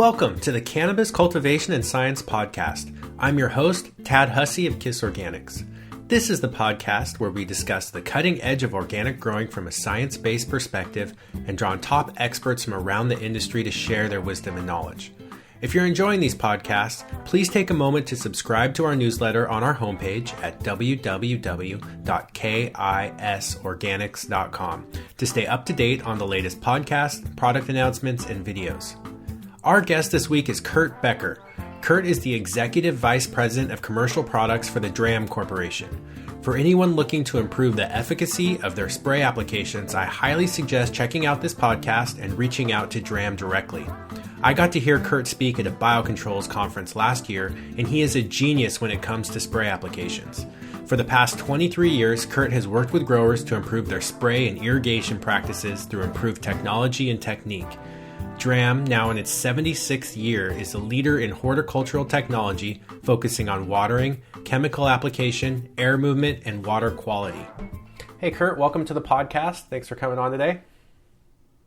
Welcome to the Cannabis Cultivation and Science Podcast. I'm your host, Tad Hussey of KISS Organics. This is the podcast where we discuss the cutting edge of organic growing from a science-based perspective and draw on top experts from around the industry to share their wisdom and knowledge. If you're enjoying these podcasts, please take a moment to subscribe to our newsletter on our homepage at www.kisorganics.com to stay up to date on the latest podcasts, product announcements, and videos. Our guest this week is Kurt Becker. Kurt is the Executive Vice President of Commercial Products for the DRAM Corporation. For anyone looking to improve the efficacy of their spray applications, I highly suggest checking out this podcast and reaching out to DRAM directly. I got to hear Kurt speak at a Biocontrols conference last year, and he is a genius when it comes to spray applications. For the past 23 years, Kurt has worked with growers to improve their spray and irrigation practices through improved technology and technique. DRAM, now in its 76th year, is a leader in horticultural technology, focusing on watering, chemical application, air movement, and water quality. Hey, Kurt, welcome to the podcast. Thanks for coming on today.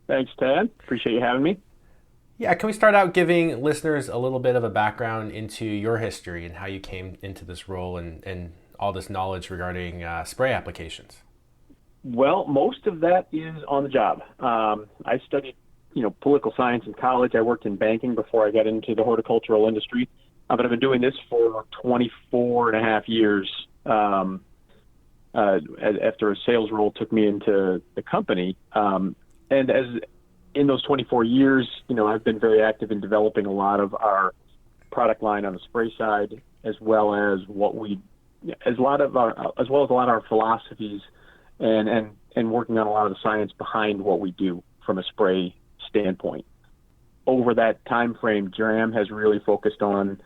Thanks, Tad. Appreciate you having me. Yeah, can we start out giving listeners a little bit of a background into your history and how you came into this role and all this knowledge regarding spray applications? Well, most of that is on the job. I studied political science in college. I worked in banking before I got into the horticultural industry. But I've been doing this for 24 and a half years after a sales role took me into the company. And as in those 24 years, I've been very active in developing a lot of our product line on the spray side, as well as a lot of our philosophies and working on a lot of the science behind what we do from a spray standpoint. Over that time frame, DRAM has really focused on,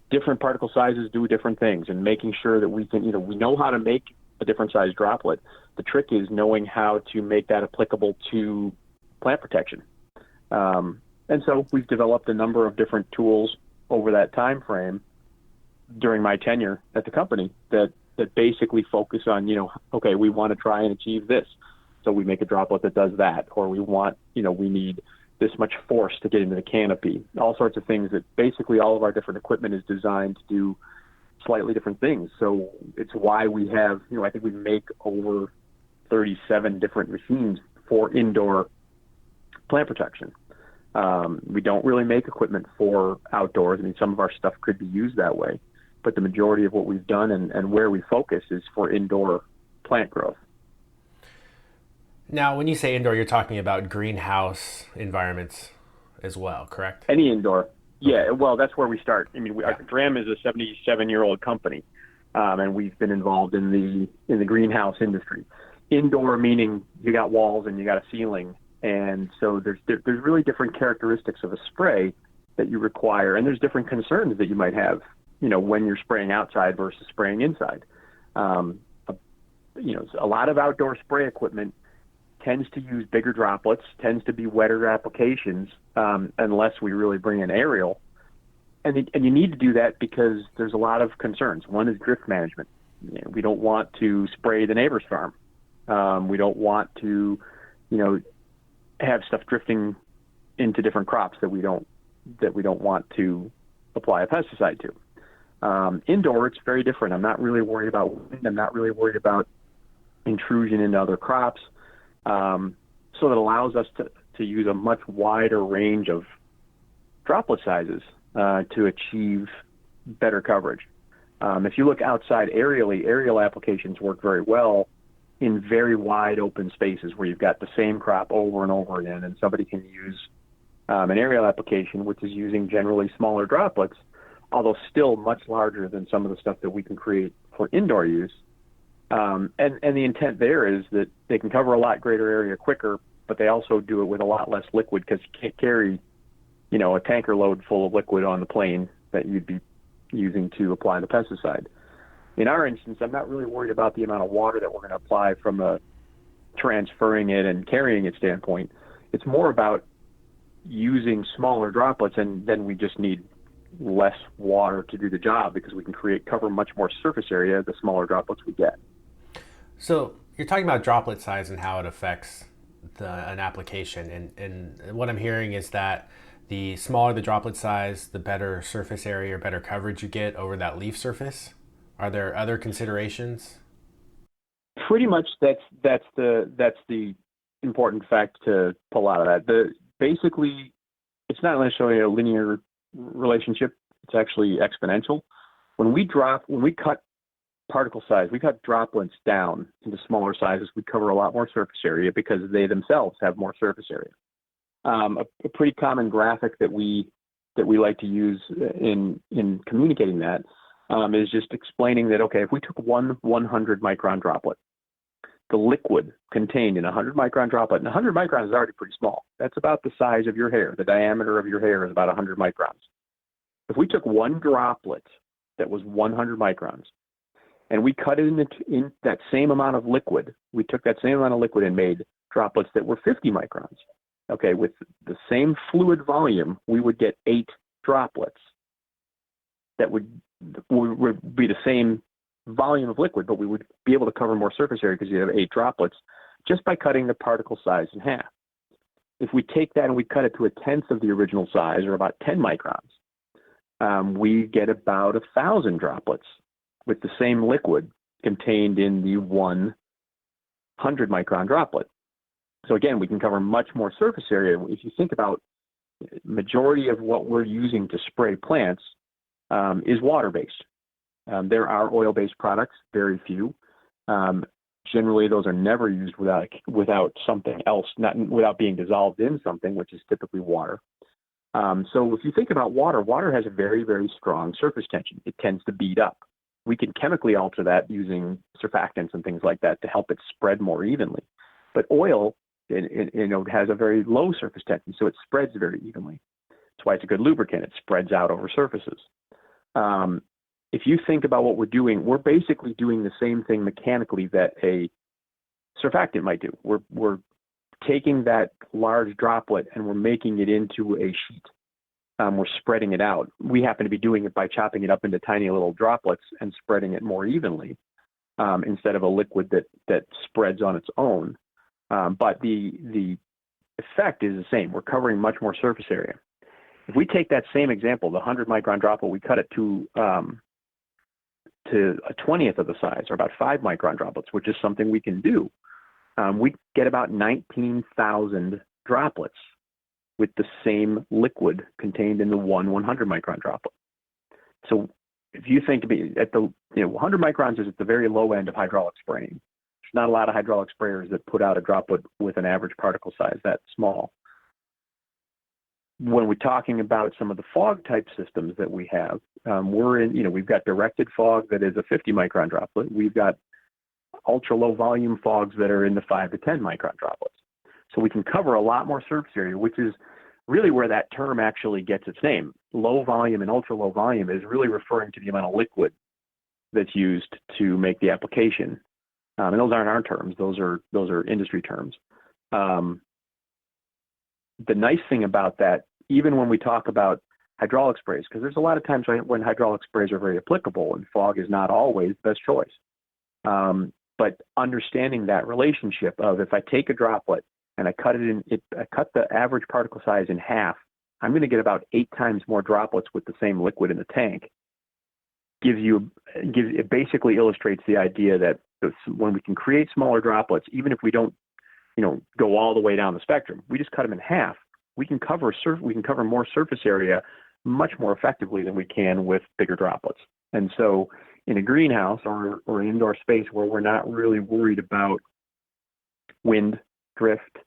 different particle sizes do different things, and making sure that we can, we know how to make a different size droplet. The trick is knowing how to make that applicable to plant protection. And so we've developed a number of different tools over that time frame during my tenure at the company that basically focus on, okay, we want to try and achieve this. So we make a droplet that does that, or we need this much force to get into the canopy. All sorts of things that basically all of our different equipment is designed to do slightly different things. So it's why we have, I think we make over 37 different machines for indoor plant protection. We don't really make equipment for outdoors. I mean, some of our stuff could be used that way, but the majority of what we've done and where we focus is for indoor plant growth. Now, when you say indoor, you're talking about greenhouse environments as well, correct? Any indoor. Yeah, well, that's where we start. I mean, DRAM is a 77-year-old company, and we've been involved in the greenhouse industry. Indoor meaning you got walls and you got a ceiling, and so there's really different characteristics of a spray that you require, and there's different concerns that you might have, when you're spraying outside versus spraying inside. A lot of outdoor spray equipment tends to use bigger droplets, tends to be wetter applications, unless we really bring in aerial. And you need to do that because there's a lot of concerns. One is drift management. We don't want to spray the neighbor's farm. We don't want to, have stuff drifting into different crops that we don't want to apply a pesticide to. Indoor, it's very different. I'm not really worried about wind. I'm not really worried about intrusion into other crops. So that allows us to use a much wider range of droplet sizes to achieve better coverage. If you look outside aerial applications work very well in very wide open spaces where you've got the same crop over and over again, and somebody can use an aerial application, which is using generally smaller droplets, although still much larger than some of the stuff that we can create for indoor use. And the intent there is that they can cover a lot greater area quicker, but they also do it with a lot less liquid because you can't carry, a tanker load full of liquid on the plane that you'd be using to apply the pesticide. In our instance, I'm not really worried about the amount of water that we're going to apply from a transferring it and carrying it standpoint. It's more about using smaller droplets, and then we just need less water to do the job because we can cover much more surface area the smaller droplets we get. So you're talking about droplet size and how it affects an application, and what I'm hearing is that the smaller the droplet size, the better surface area or better coverage you get over that leaf surface? Are there other considerations? Pretty much that's the important fact to pull out of that. Basically it's not necessarily a linear relationship. It's actually exponential. When we cut particle size, we cut droplets down into smaller sizes, we cover a lot more surface area because they themselves have more surface area. A pretty common graphic that we like to use in communicating that is just explaining that, okay, if we took one 100 micron droplet, the liquid contained in a 100 micron droplet, and 100 microns is already pretty small. That's about the size of your hair. The diameter of your hair is about 100 microns. If we took one droplet that was 100 microns and we cut it in that same amount of liquid, we took that same amount of liquid and made droplets that were 50 microns. Okay, with the same fluid volume, we would get 8 droplets that would be the same volume of liquid, but we would be able to cover more surface area because you have 8 droplets just by cutting the particle size in half. If we take that and we cut it to 1/10 of the original size, or about 10 microns, we get about 1,000 droplets with the same liquid contained in the 100 micron droplet. So again, we can cover much more surface area. If you think about majority of what we're using to spray plants is water-based. There are oil-based products, very few. Generally, those are never used without something else, not without being dissolved in something, which is typically water. So if you think about water has a very, very strong surface tension. It tends to bead up. We can chemically alter that using surfactants and things like that to help it spread more evenly. But oil, it has a very low surface tension, so it spreads very evenly. That's why it's a good lubricant. It spreads out over surfaces. If you think about what we're doing, we're basically doing the same thing mechanically that a surfactant might do. We're taking that large droplet and we're making it into a sheet. We're spreading it out. We happen to be doing it by chopping it up into tiny little droplets and spreading it more evenly instead of a liquid that spreads on its own. But the effect is the same. We're covering much more surface area. If we take that same example, the 100 micron droplet, we cut it to 1/20th of the size, or about 5 micron droplets, which is something we can do. We get about 19,000 droplets with the same liquid contained in the 100 micron droplet. So if you think at the 100 microns is at the very low end of hydraulic spraying. There's not a lot of hydraulic sprayers that put out a droplet with an average particle size that small. When we're talking about some of the fog type systems that we have, we've got directed fog that is a 50 micron droplet. We've got ultra low volume fogs that are in the 5 to 10 micron droplets. So we can cover a lot more surface area, which is really where that term actually gets its name. Low volume and ultra low volume is really referring to the amount of liquid that's used to make the application. And those aren't our terms; those are industry terms. The nice thing about that, even when we talk about hydraulic sprays, because there's a lot of times when hydraulic sprays are very applicable, and fog is not always the best choice. But understanding that relationship of, if I take a droplet and I cut the average particle size in half, I'm going to get about 8 times more droplets with the same liquid in the tank. It basically illustrates the idea that when we can create smaller droplets, even if we don't, go all the way down the spectrum, we just cut them in half. We can cover more surface area much more effectively than we can with bigger droplets. And so, in a greenhouse or an indoor space where we're not really worried about wind, drift,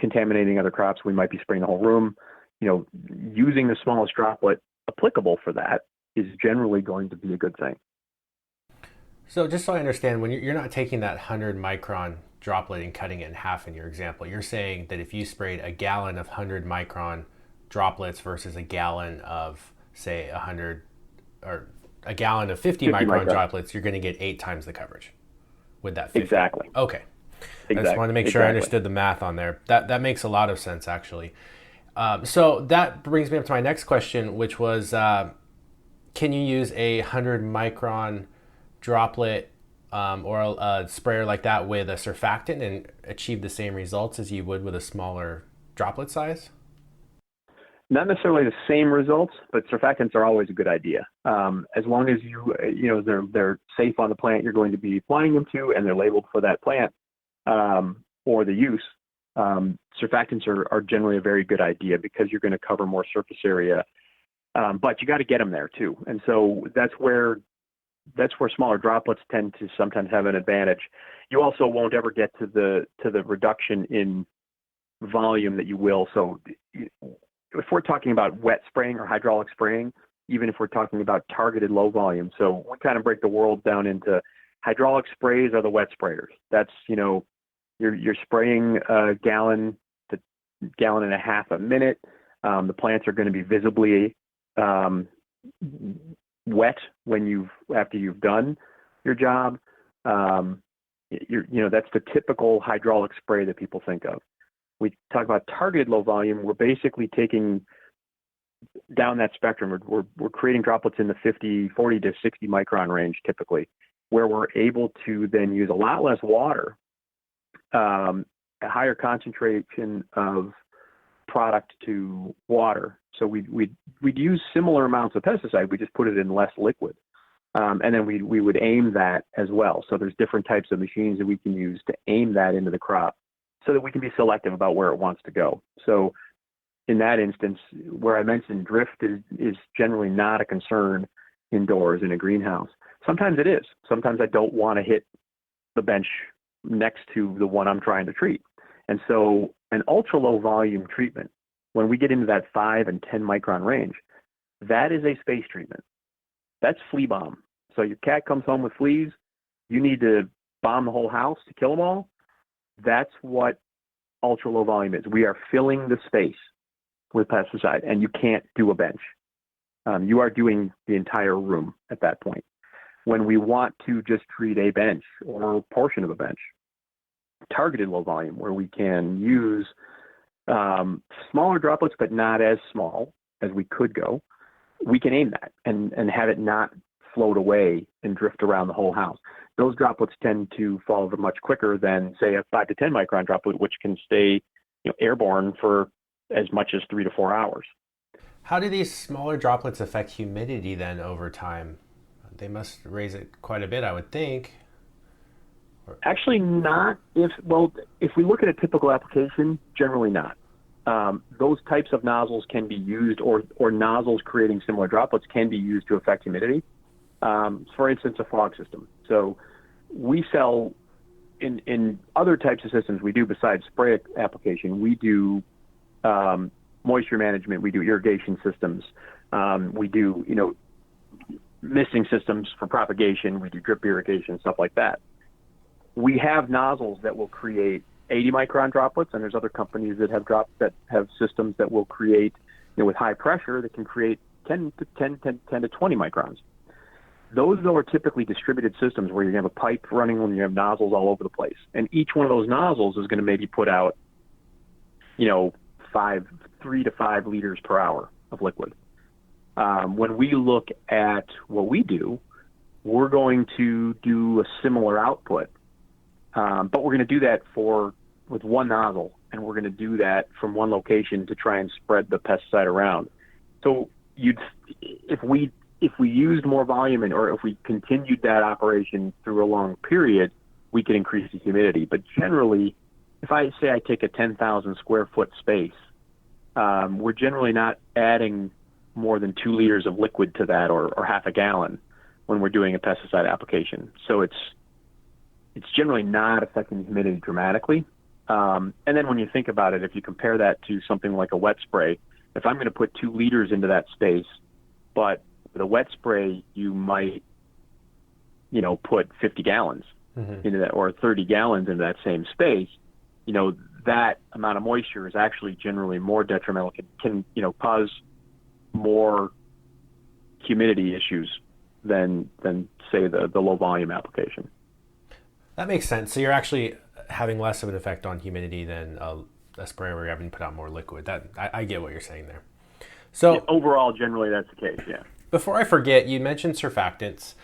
contaminating other crops, we might be spraying the whole room. Using the smallest droplet applicable for that is generally going to be a good thing. So just so I understand, when you're not taking that 100 micron droplet and cutting it in half in your example, you're saying that if you sprayed a gallon of 100 micron droplets versus a gallon of, say, 100 or a gallon of 50 micron droplets, you're going to get 8 times the coverage with that 50. Exactly. Okay. I just wanted to make sure I understood the math on there. That makes a lot of sense, actually. So that brings me up to my next question, which was, can you use a 100 micron droplet or a sprayer like that with a surfactant and achieve the same results as you would with a smaller droplet size? Not necessarily the same results, but surfactants are always a good idea. As long as they're safe on the plant you're going to be applying them to, and they're labeled for that plant or the use. Surfactants are generally a very good idea because you're going to cover more surface area, but you got to get them there too. And so that's where smaller droplets tend to sometimes have an advantage. You also won't ever get to the reduction in volume that you will. So if we're talking about wet spraying or hydraulic spraying, even if we're talking about targeted low volume, so we kind of break the world down into hydraulic sprays are the wet sprayers. That's, you're spraying a gallon to gallon and a half a minute. The plants are going to be visibly wet after you've done your job. That's the typical hydraulic spray that people think of. We talk about targeted low volume. We're basically taking down that spectrum. We're creating droplets in the 40 to 60 micron range typically, where we're able to then use a lot less water, a higher concentration of product to water. So we'd use similar amounts of pesticide. We just put it in less liquid. And then we would aim that as well. So there's different types of machines that we can use to aim that into the crop, so that we can be selective about where it wants to go. So in that instance, where I mentioned drift is generally not a concern indoors in a greenhouse. Sometimes it is. Sometimes I don't want to hit the bench next to the one I'm trying to treat. And so an ultra low volume treatment, when we get into that 5 and 10 micron range, that is a space treatment. That's flea bomb. So your cat comes home with fleas, you need to bomb the whole house to kill them all. That's what ultra low volume is. We are filling the space with pesticide, and you can't do a bench. You are doing the entire room at that point. When we want to just treat a bench or a portion of a bench, targeted low volume, where we can use smaller droplets, but not as small as we could go, we can aim that and have it not float away and drift around the whole house. Those droplets tend to fall over much quicker than, say, a 5 to 10 micron droplet, which can stay airborne for as much as 3 to 4 hours. How do these smaller droplets affect humidity then over time? They must raise it quite a bit, I would think. Actually not. If we look at a typical application, generally not. Those types of nozzles can be used, or nozzles creating similar droplets can be used to affect humidity. For instance, a fog system. So we sell in other types of systems we do besides spray application. We do moisture management. We do irrigation systems. We do misting systems for propagation. We do drip irrigation, stuff like that. We have nozzles that will create 80 micron droplets, and there's other companies that have systems that will create, with high pressure, that can create 10 to 20 microns. Those, though, are typically distributed systems where you have a pipe running and you have nozzles all over the place. And each one of those nozzles is going to maybe put out, 3 to 5 liters per hour of liquid. When we look at what we do, we're going to do a similar output, but we're going to do that with one nozzle, and we're going to do that from one location to try and spread the pesticide around. So if we used more volume or if we continued that operation through a long period, we could increase the humidity. But generally, if I say I take a 10,000 square foot space, we're generally not adding more than 2 liters of liquid to that, or half a gallon, when we're doing a pesticide application. So it's generally not affecting humidity dramatically. And then when you think about it, if you compare that to something like a wet spray, if I'm going to put 2 liters into that space, but with a wet spray, you might, put 50 gallons into that, or 30 gallons into that same space, that amount of moisture is actually generally more detrimental, can cause more humidity issues than say the low volume application. That makes sense. So you're actually having less of an effect on humidity than a sprayer where you're having to put out more liquid. That I get what you're saying there. So yeah, overall, generally that's the case. Yeah. Before I forget, you mentioned surfactants.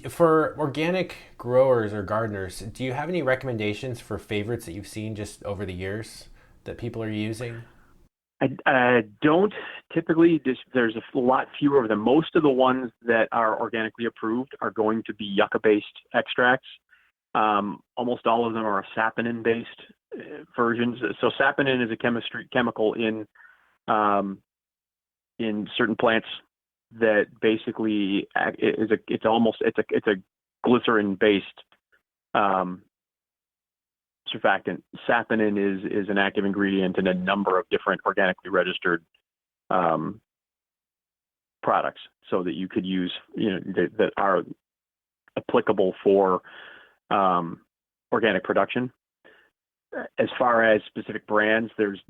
For organic growers or gardeners, do you have any recommendations for favorites that you've seen just over the years that people are using? I don't typically. There's a lot fewer of them. Most of the ones that are organically approved are going to be yucca-based extracts. Almost all of them are saponin-based versions. So saponin is a chemical in certain plants that basically it's a glycerin-based surfactant. Saponin is an active ingredient in a number of different organically registered products, so that you could use, that are applicable for organic production. As far as specific brands, there's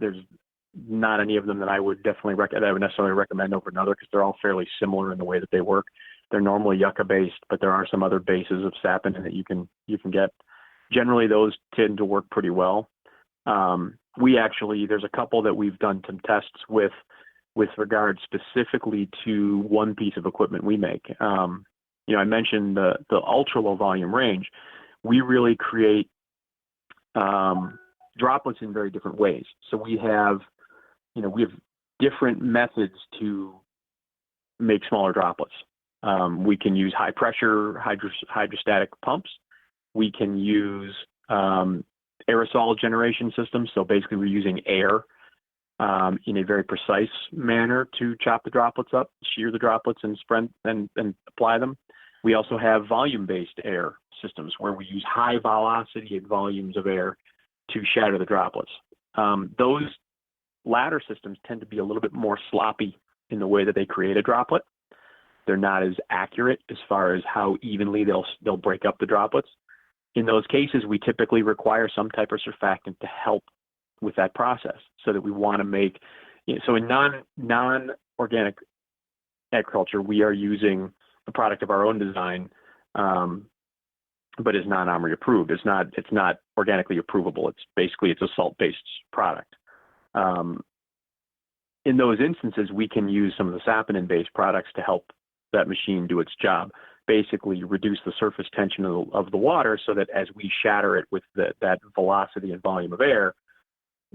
not any of them that I would necessarily recommend over another, because they're all fairly similar in the way that they work. They're normally yucca based, but there are some other bases of saponin that you can get. Generally, those tend to work pretty well. There's a couple that we've done some tests with regard specifically to one piece of equipment we make. I mentioned the ultra low volume range. We really create droplets in very different ways. So we have different methods to make smaller droplets. We can use high pressure hydrostatic pumps. We can use aerosol generation systems. So basically we're using air in a very precise manner to chop the droplets up, shear the droplets, and spread and apply them. We also have volume-based air systems where we use high velocity and volumes of air to shatter the droplets. Those latter systems tend to be a little bit more sloppy in the way that they create a droplet. They're not as accurate as far as how evenly they'll break up the droplets. In those cases, we typically require some type of surfactant to help with that process, so that we want to make, so in non-organic agriculture, we are using a product of our own design, but is non-OMRI approved. It's not organically approvable. It's a salt-based product. In those instances, we can use some of the saponin-based products to help that machine do its job. Basically reduce the surface tension of the water, so that as we shatter it with that velocity and volume of air,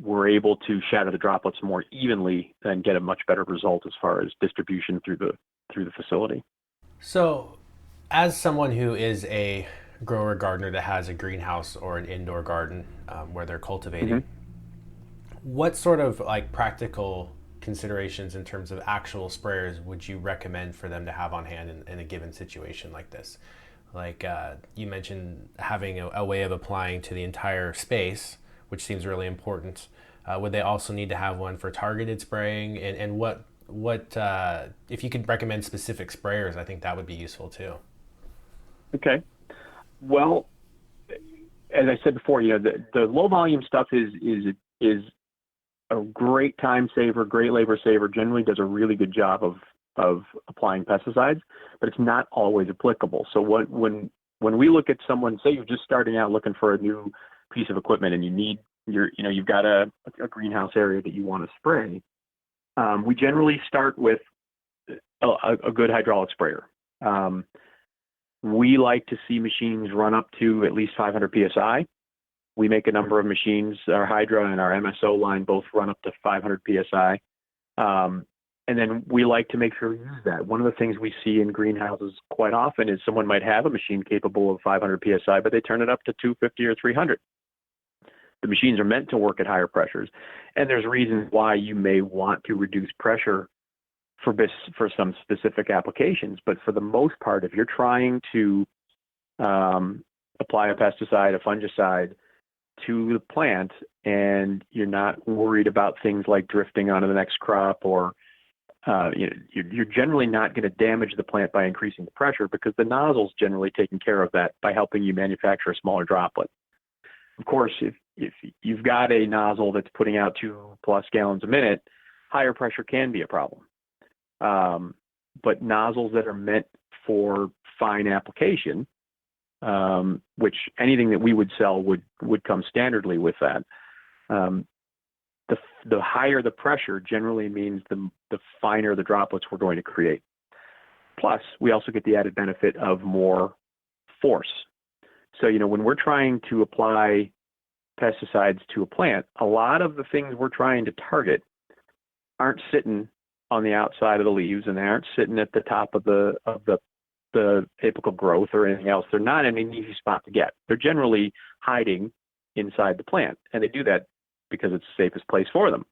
we're able to shatter the droplets more evenly and get a much better result as far as distribution through the facility. So, as someone who is a grower gardener that has a greenhouse or an indoor garden where they're cultivating, what sort of practical considerations in terms of actual sprayers would you recommend for them to have on hand in a given situation like this? You mentioned having a way of applying to the entire space, which seems really important. Would they also need to have one for targeted spraying? And what if you could recommend specific sprayers, I think that would be useful too. Okay. Well, as I said before, the low volume stuff is a great time saver, great labor saver, generally does a really good job of applying pesticides, but it's not always applicable. So when we look at someone, say you're just starting out looking for a new piece of equipment and you've got a greenhouse area that you want to spray, we generally start with a good hydraulic sprayer. We like to see machines run up to at least 500 PSI. We make a number of machines, our Hydra and our MSO line both run up to 500 PSI. And then we like to make sure we use that. One of the things we see in greenhouses quite often is someone might have a machine capable of 500 PSI, but they turn it up to 250 or 300. The machines are meant to work at higher pressures. And there's reasons why you may want to reduce pressure for some specific applications. But for the most part, if you're trying to apply a pesticide, a fungicide to the plant, and you're not worried about things like drifting onto the next crop, or you're generally not going to damage the plant by increasing the pressure, because the nozzle's generally taking care of that by helping you manufacture a smaller droplet. Of course, if you've got a nozzle that's putting out 2+ gallons a minute, higher pressure can be a problem. But nozzles that are meant for fine application, which anything that we would sell would come standardly with that. The higher the pressure generally means the finer the droplets we're going to create. Plus, we also get the added benefit of more force. So, when we're trying to apply pesticides to a plant, a lot of the things we're trying to target aren't sitting on the outside of the leaves, and they aren't sitting at the top of the apical growth or anything else. They're not in an easy spot to get. They're generally hiding inside the plant, and they do that because it's the safest place for them.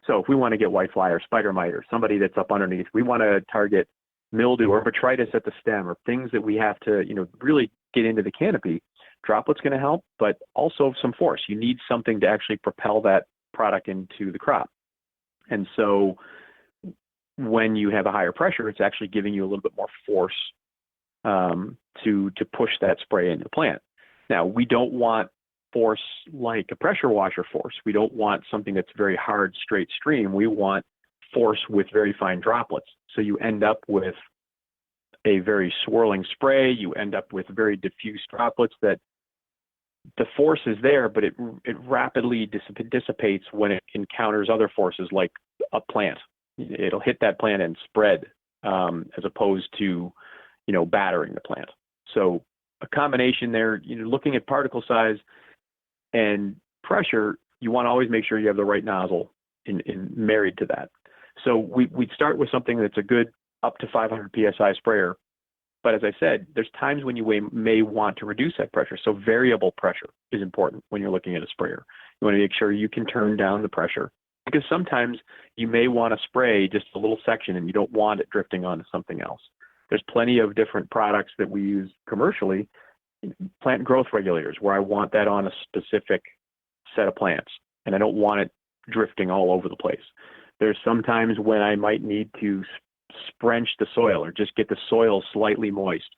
So if we want to get whitefly or spider mite or somebody that's up underneath, we want to target mildew or botrytis at the stem or things that we have to, really get into the canopy. Droplet's going to help, but also some force. You need something to actually propel that product into the crop. And so when you have a higher pressure, it's actually giving you a little bit more force to push that spray into the plant. Now, we don't want force like a pressure washer force. We don't want something that's very hard, straight stream. We want force with very fine droplets. So you end up with a very swirling spray. You end up with very diffuse droplets that the force is there, but it rapidly dissipates when it encounters other forces like a plant. It'll hit that plant and spread as opposed to, battering the plant. So a combination there, looking at particle size and pressure, you want to always make sure you have the right nozzle in married to that. So we'd start with something that's a good up to 500 PSI sprayer. But as I said, there's times when you may want to reduce that pressure. So variable pressure is important when you're looking at a sprayer. You want to make sure you can turn down the pressure, because sometimes you may want to spray just a little section and you don't want it drifting onto something else. There's plenty of different products that we use commercially, plant growth regulators, where I want that on a specific set of plants and I don't want it drifting all over the place. There's sometimes when I might need to sprench the soil or just get the soil slightly moist,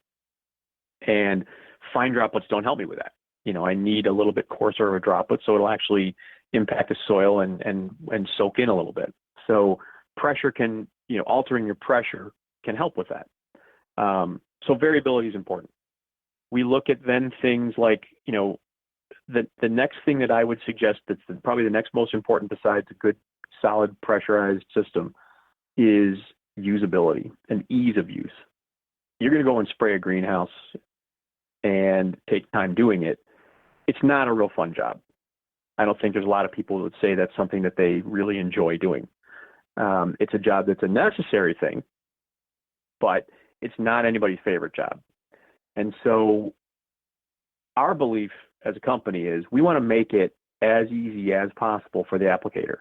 and fine droplets don't help me with that. I need a little bit coarser of a droplet so it'll actually impact the soil and soak in a little bit. So pressure can, altering your pressure can help with that. So variability is important. We look at then things like, the next thing that I would suggest that's probably the next most important besides a good solid pressurized system is usability and ease of use. You're going to go and spray a greenhouse and take time doing it. It's not a real fun job. I don't think there's a lot of people that would say that's something that they really enjoy doing. It's a job that's a necessary thing, but it's not anybody's favorite job. And so our belief as a company is we want to make it as easy as possible for the applicator.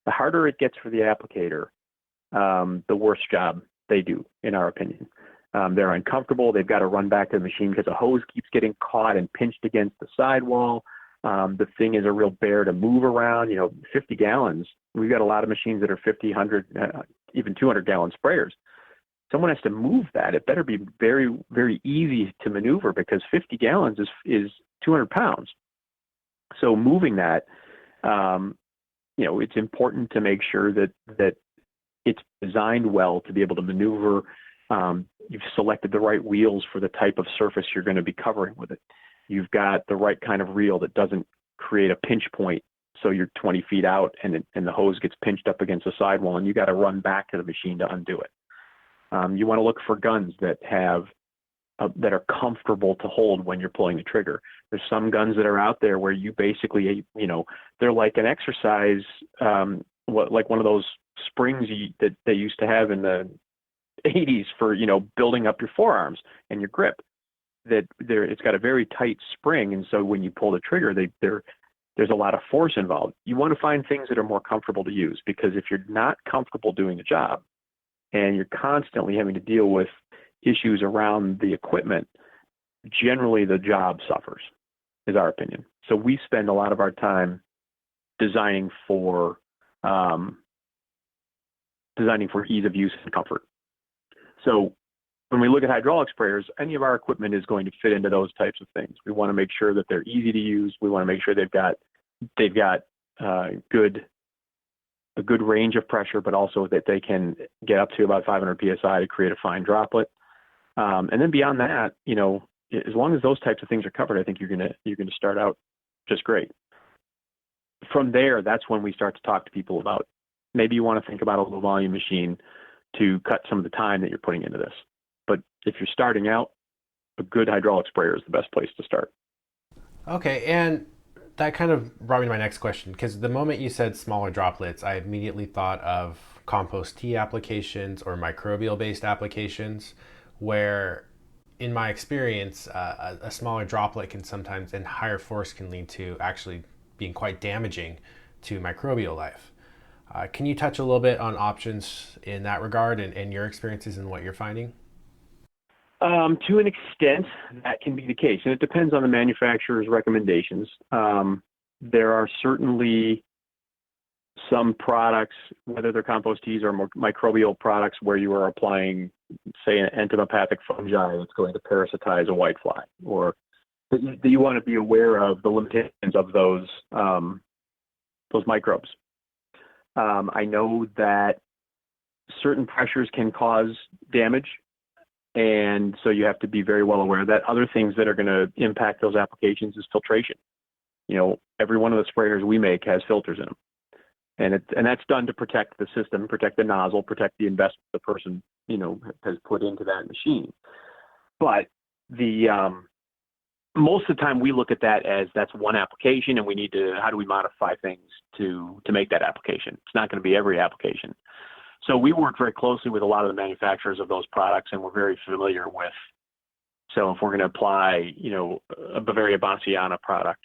The harder it gets for the applicator, the worse job they do, in our opinion. They're uncomfortable. They've got to run back to the machine because the hose keeps getting caught and pinched against the sidewall. The thing is a real bear to move around. 50 gallons. We've got a lot of machines that are 50, 100, even 200 gallon sprayers. Someone has to move that. It better be very, very easy to maneuver because 50 gallons is 200 pounds. So moving that, it's important to make sure that it's designed well to be able to maneuver. You've selected the right wheels for the type of surface you're going to be covering with it. You've got the right kind of reel that doesn't create a pinch point. So you're 20 feet out and the hose gets pinched up against the sidewall and you got to run back to the machine to undo it. You want to look for guns that that are comfortable to hold when you're pulling the trigger. There's some guns that are out there where you basically, they're like an exercise, like one of those springs that they used to have in the 80s for, building up your forearms and your grip. It's got a very tight spring, and so when you pull the trigger, there's a lot of force involved. You want to find things that are more comfortable to use, because if you're not comfortable doing the job and you're constantly having to deal with issues around the equipment, generally the job suffers, is our opinion. So we spend a lot of our time designing for ease of use and comfort. So when we look at hydraulic sprayers, any of our equipment is going to fit into those types of things. We want to make sure that they're easy to use. We want to make sure they've got a good range of pressure, but also that they can get up to about 500 PSI to create a fine droplet. And then beyond that, as long as those types of things are covered, I think you're going to start out just great. From there, that's when we start to talk to people about maybe you want to think about a low volume machine to cut some of the time that you're putting into this. But if you're starting out, a good hydraulic sprayer is the best place to start. Okay, and that kind of brought me to my next question, because the moment you said smaller droplets, I immediately thought of compost tea applications or microbial-based applications, where, in my experience, a smaller droplet can sometimes, and higher force can lead to actually being quite damaging to microbial life. Can you touch a little bit on options in that regard and your experiences and what you're finding? To an extent, that can be the case, and it depends on the manufacturer's recommendations. There are certainly some products, whether they're compost teas or microbial products, where you are applying, say, an entomopathic fungi that's going to parasitize a whitefly, or that you want to be aware of the limitations of those microbes. I know that certain pressures can cause damage, and so you have to be very well aware of that. Other things that are going to impact those applications is filtration. Every one of the sprayers we make has filters in them. And that's done to protect the system, protect the nozzle, protect the investment the person, has put into that machine. But most of the time we look at that as that's one application, and how do we modify things to make that application? It's not going to be every application. So we work very closely with a lot of the manufacturers of those products, and we're very familiar with. So if we're going to apply, a Bavaria Bassiana product,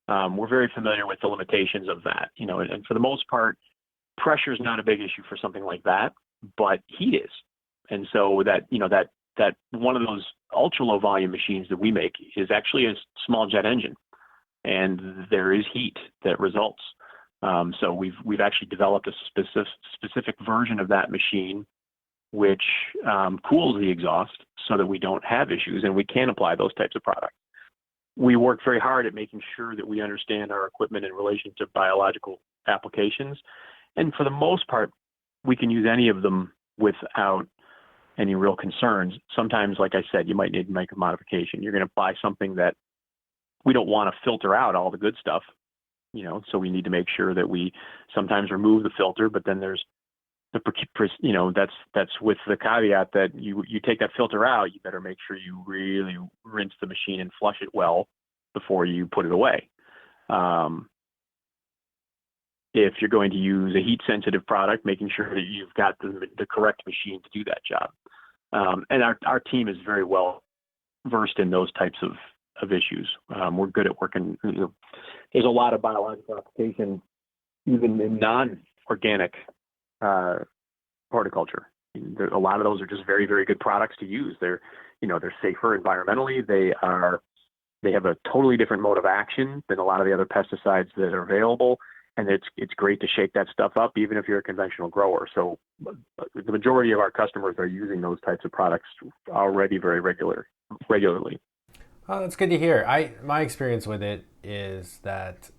we're very familiar with the limitations of that. And for the most part, pressure is not a big issue for something like that, but heat is. And so that one of those ultra low volume machines that we make is actually a small jet engine, and there is heat that results. So we've actually developed a specific version of that machine, which cools the exhaust so that we don't have issues, and we can apply those types of products. We work very hard at making sure that we understand our equipment in relation to biological applications, and for the most part, we can use any of them without any real concerns. Sometimes, like I said, you might need to make a modification. You're going to apply something that we don't want to filter out all the good stuff. So we need to make sure that we sometimes remove the filter, but then there's that's with the caveat that you take that filter out, you better make sure you really rinse the machine and flush it well before you put it away. If you're going to use a heat sensitive product, making sure that you've got the correct machine to do that job. And our team is very well versed in those types of issues. We're good at working. There's a lot of biological application, even in non-organic horticulture. A lot of those are just very, very good products to use. They're safer environmentally. They have a totally different mode of action than a lot of the other pesticides that are available. And it's great to shake that stuff up, even if you're a conventional grower. So the majority of our customers are using those types of products already very regularly. Oh, that's good to hear. My experience with it is that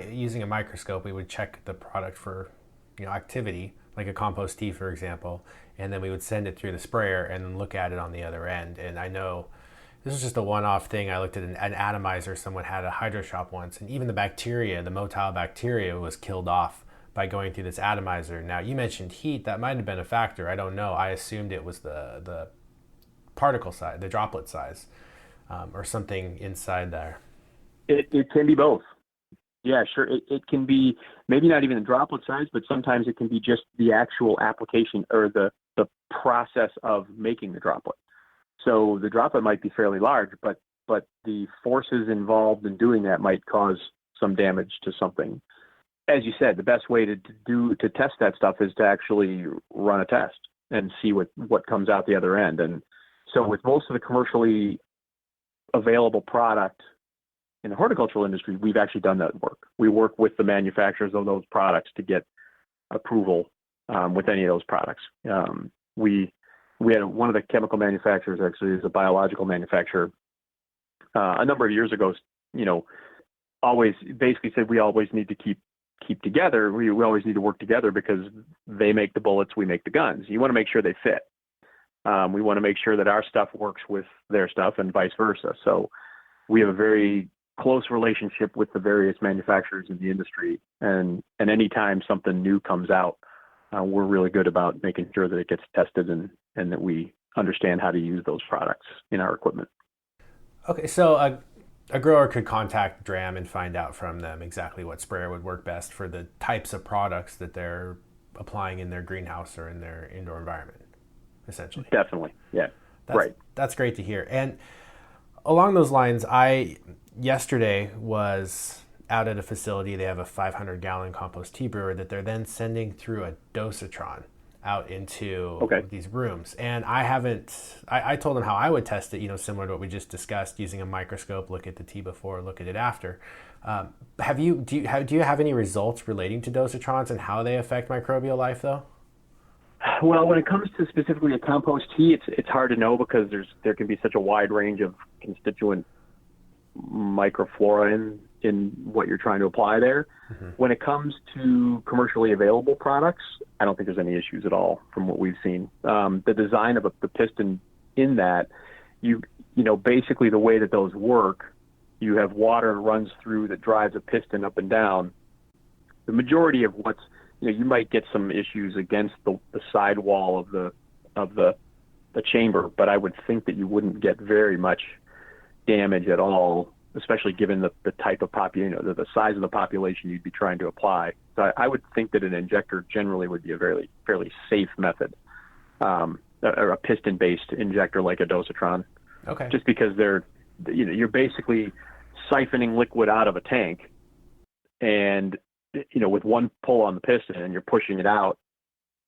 using a microscope, we would check the product for activity, like a compost tea, for example, and then we would send it through the sprayer and then look at it on the other end. And I know this was just a one-off thing. I looked at an atomizer someone had at a hydro shop once, and even the bacteria, the motile bacteria, was killed off by going through this atomizer. Now, you mentioned heat. That might have been a factor. I don't know. I assumed it was the particle size, the droplet size, or something inside there. It can be both. Yeah, sure. It can be maybe not even the droplet size, but sometimes it can be just the actual application or the process of making the droplet. So the droplet might be fairly large, but the forces involved in doing that might cause some damage to something. As you said, the best way to test that stuff is to actually run a test and see what comes out the other end. And so with most of the commercially available product in the horticultural industry, we've actually done that work. We work with the manufacturers of those products to get approval with any of those products. We had one of the chemical manufacturers, actually is a biological manufacturer, a number of years ago, always basically said we always need to keep together. We always need to work together because they make the bullets, we make the guns. You want to make sure they fit. We want to make sure that our stuff works with their stuff and vice versa. So we have a very close relationship with the various manufacturers in the industry. And anytime something new comes out, we're really good about making sure that it gets tested and that we understand how to use those products in our equipment. Okay, so a grower could contact DRAM and find out from them exactly what sprayer would work best for the types of products that they're applying in their greenhouse or in their indoor environment, essentially. Definitely, yeah. Right. That's great to hear. And along those lines, I yesterday was out at a facility. They have a 500-gallon compost tea brewer that they're then sending through a dosatron out into these rooms. And I told them how I would test it, similar to what we just discussed, using a microscope, look at the tea before, look at it after. Do you have any results relating to dosatrons and how they affect microbial life, though? Well, when it comes to specifically a compost tea, it's hard to know because there can be such a wide range of constituent microflora in what you're trying to apply there. Mm-hmm. When it comes to commercially available products, I don't think there's any issues at all from what we've seen. The design of the piston in that, basically the way that those work, you have water runs through that drives a piston up and down. The majority of you might get some issues against the side wall of the chamber, but I would think that you wouldn't get very much damage at all, especially given the type of the size of the population you'd be trying to apply. So I would think that an injector generally would be a fairly safe method, or a piston-based injector like a dosatron. Okay. Just because you're basically siphoning liquid out of a tank, and with one pull on the piston, and you're pushing it out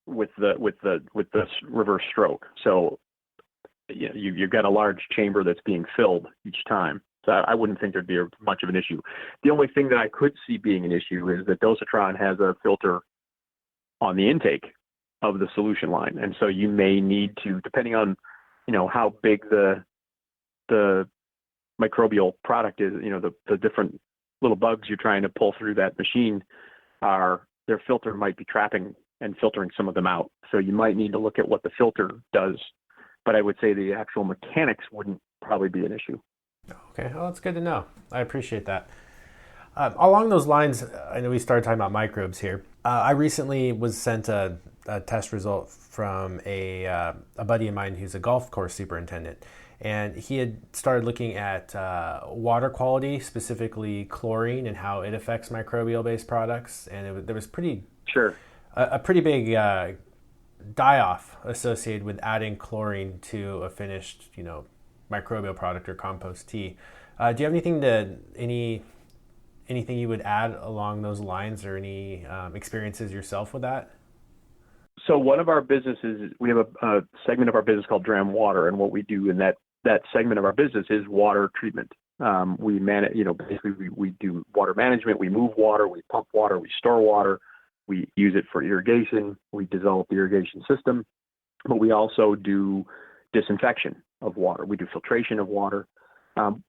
with the reverse stroke. So you've got a large chamber that's being filled each time. So I wouldn't think there'd be much of an issue. The only thing that I could see being an issue is that dosatron has a filter on the intake of the solution line, and so you may need to, depending on how big the microbial product is, the different little bugs you're trying to pull through that machine, their filter might be trapping and filtering some of them out. So you might need to look at what the filter does, but I would say the actual mechanics wouldn't probably be an issue. Okay, well, that's good to know. I appreciate that. Along those lines, I know we started talking about microbes here. I recently was sent a test result from a buddy of mine who's a golf course superintendent. And he had started looking at water quality, specifically chlorine, and how it affects microbial-based products. And there was a pretty big die-off associated with adding chlorine to a finished, microbial product or compost tea. Do you have anything you would add along those lines, or any experiences yourself with that? So one of our businesses, we have a segment of our business called DRAM Water, and what we do in that segment of our business is water treatment. We manage, basically we do water management. We move water, we pump water, we store water, we use it for irrigation. We develop the irrigation system, but we also do disinfection of water. We do filtration of water.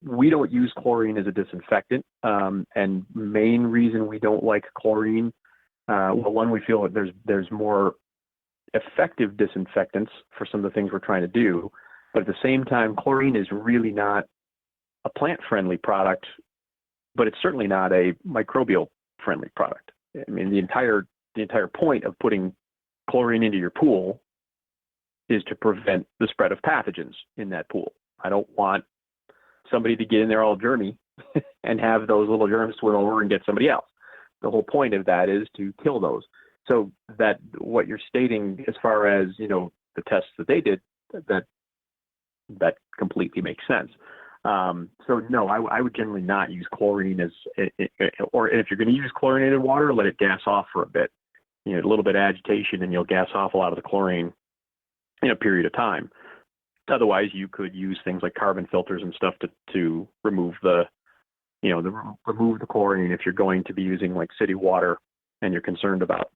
We don't use chlorine as a disinfectant, and main reason we don't like chlorine, one, we feel that there's more effective disinfectants for some of the things we're trying to do, but at the same time, chlorine is really not a plant-friendly product, but it's certainly not a microbial-friendly product. I mean, the entire point of putting chlorine into your pool is to prevent the spread of pathogens in that pool. I don't want somebody to get in there all germy and have those little germs swim over and get somebody else. The whole point of that is to kill those. So that what you're stating as far as, the tests that they did, that completely makes sense. So no, I would generally not use chlorine or if you're going to use chlorinated water, let it gas off for a bit. A little bit of agitation and you'll gas off a lot of the chlorine in a period of time. Otherwise, you could use things like carbon filters and stuff to remove remove the chlorine if you're going to be using like city water and you're concerned about.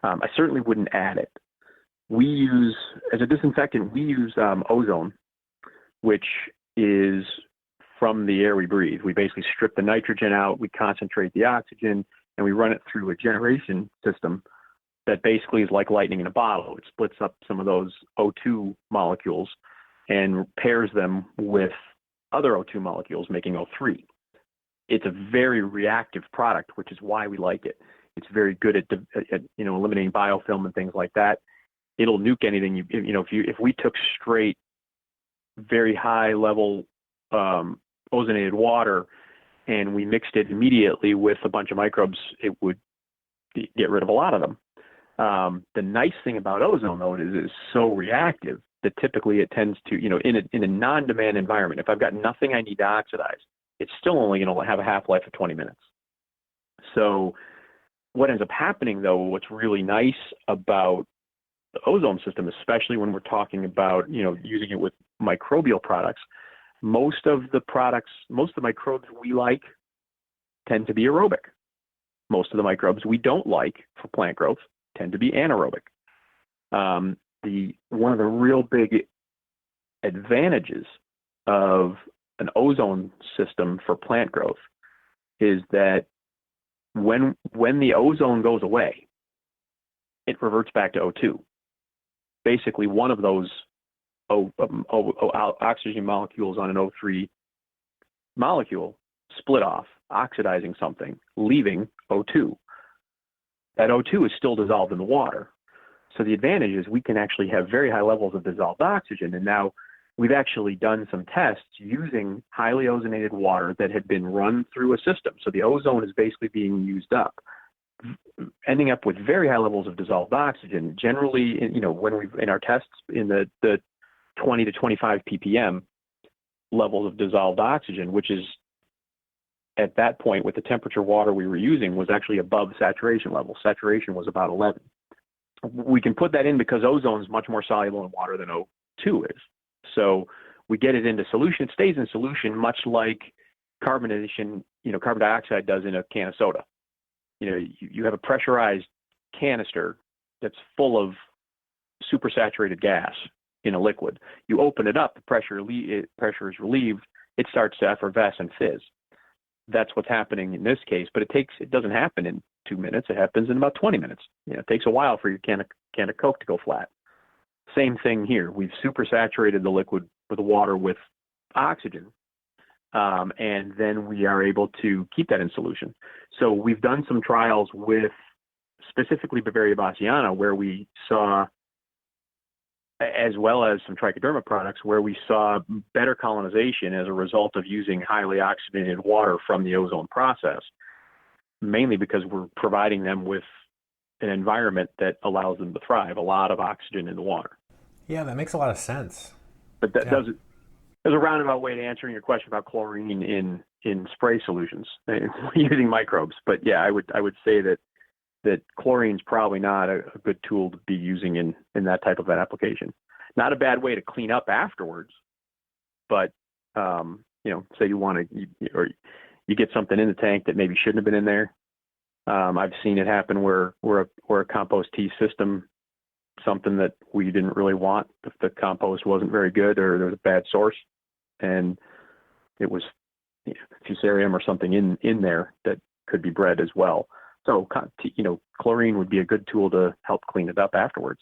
I certainly wouldn't add it. We use, as a disinfectant, ozone, which is from the air we breathe. We basically strip the nitrogen out, we concentrate the oxygen, and we run it through a generation system that basically is like lightning in a bottle. It splits up some of those O2 molecules and pairs them with other O2 molecules, making O3. It's a very reactive product, which is why we like it. It's very good at eliminating biofilm and things like that. It'll nuke anything. If we took straight, very high level ozonated water and we mixed it immediately with a bunch of microbes, it would get rid of a lot of them. The nice thing about ozone, though, is it's so reactive that typically it tends to, in a non-demand environment, if I've got nothing I need to oxidize, it's still only going to have a half-life of 20 minutes. So what ends up happening, though, what's really nice about the ozone system, especially when we're talking about, using it with microbial products, most of the microbes we like tend to be aerobic. Most of the microbes we don't like for plant growth tend to be anaerobic. One of the real big advantages of an ozone system for plant growth is that when the ozone goes away, it reverts back to O2. Basically, one of those oxygen molecules on an O3 molecule split off, oxidizing something, leaving O2. That O2 is still dissolved in the water. So the advantage is we can actually have very high levels of dissolved oxygen. And now we've actually done some tests using highly ozonated water that had been run through a system. So the ozone is basically being used up, ending up with very high levels of dissolved oxygen. Generally, when we've in our tests in the 20 to 25 ppm levels of dissolved oxygen, which is at that point with the temperature water we were using was actually above saturation level. Saturation was about 11. We can put that in because ozone is much more soluble in water than O2 is. So we get it into solution. It stays in solution much like carbonation, carbon dioxide does in a can of soda. You have a pressurized canister that's full of supersaturated gas in a liquid. You open it up, the pressure is relieved, it starts to effervesce and fizz. That's what's happening in this case, but it doesn't happen in 2 minutes. It happens in about 20 minutes. It takes a while for your can of Coke to go flat. Same thing here. We've supersaturated the liquid with water with oxygen, and then we are able to keep that in solution. So we've done some trials with specifically Bavaria bassiana where we saw, as well as some trichoderma products, where we saw better colonization as a result of using highly oxygenated water from the ozone process, mainly because we're providing them with an environment that allows them to thrive, a lot of oxygen in the water. Yeah, that makes a lot of sense. But there's a roundabout way to answering your question about chlorine in spray solutions using microbes. But yeah, I would say that chlorine's probably not a good tool to be using in that type of an application. Not a bad way to clean up afterwards, but say you get something in the tank that maybe shouldn't have been in there. I've seen it happen where a compost tea system, something that we didn't really want, if the compost wasn't very good or there was a bad source, and it was fusarium or something in there that could be bred as well. So, chlorine would be a good tool to help clean it up afterwards.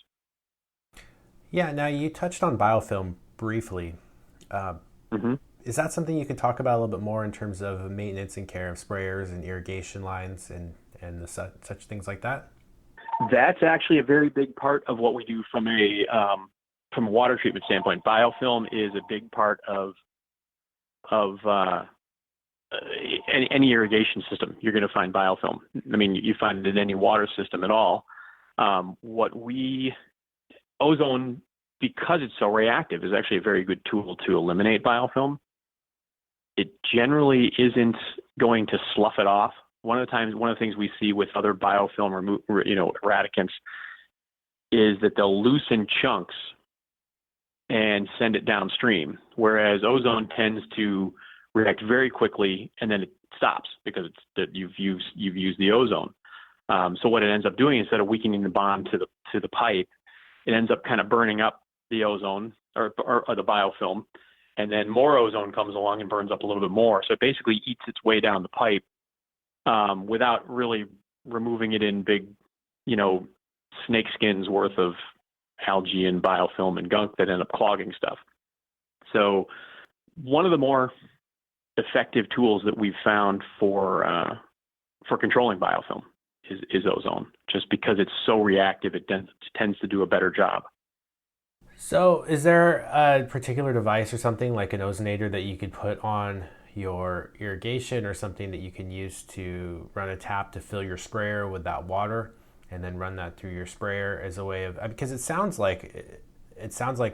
Yeah, now you touched on biofilm briefly. Is that something you can talk about a little bit more in terms of maintenance and care of sprayers and irrigation lines and such things like that? That's actually a very big part of what we do from a water treatment standpoint. Biofilm is a big part of any irrigation system. You're going to find biofilm. I mean, you find it in any water system at all. Ozone, because it's so reactive, is actually a very good tool to eliminate biofilm. It generally isn't going to slough it off. One of the things we see with other biofilm eradicants is that they'll loosen chunks and send it downstream, whereas ozone tends to react very quickly and then it stops because you've used the ozone. So what it ends up doing, instead of weakening the bond to the pipe, it ends up kind of burning up the ozone or the biofilm, and then more ozone comes along and burns up a little bit more. So it basically eats its way down the pipe without really removing it in big, snake skins worth of algae and biofilm and gunk that end up clogging stuff. So one of the more effective tools that we've found for controlling biofilm is ozone, just because it's so reactive, it tends to do a better job. So is there a particular device or something like an ozonator that you could put on your irrigation or something that you can use to run a tap to fill your sprayer with that water and then run that through your sprayer as a way of, because it sounds like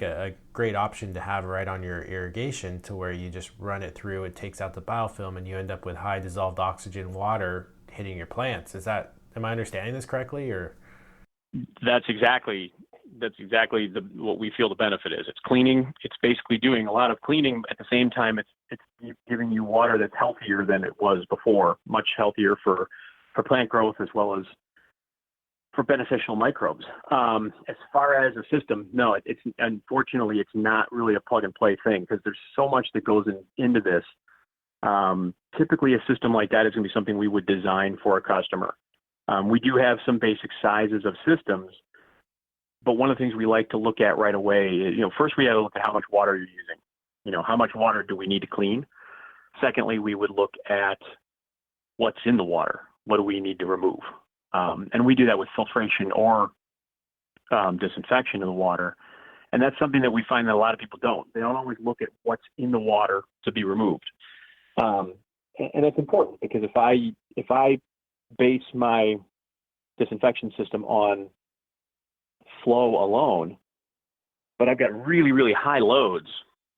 a great option to have right on your irrigation, to where you just run it through, it takes out the biofilm, and you end up with high dissolved oxygen water hitting your plants. Am I understanding this correctly? Or That's exactly what we feel the benefit is. It's cleaning. It's basically doing a lot of cleaning. At the same time, it's giving you water that's healthier than it was before, much healthier for plant growth as well as for beneficial microbes. As far as a system, no, it's unfortunately it's not really a plug and play thing, because there's so much that goes into this. Typically, a system like that is going to be something we would design for a customer. We do have some basic sizes of systems, but one of the things we like to look at right away is, first we have to look at how much water you're using. How much water do we need to clean? Secondly, we would look at what's in the water. What do we need to remove? And we do that with filtration or disinfection of the water. And that's something that we find that a lot of people don't. They don't always look at what's in the water to be removed. And that's important, because if I base my disinfection system on flow alone, but I've got really, really high loads,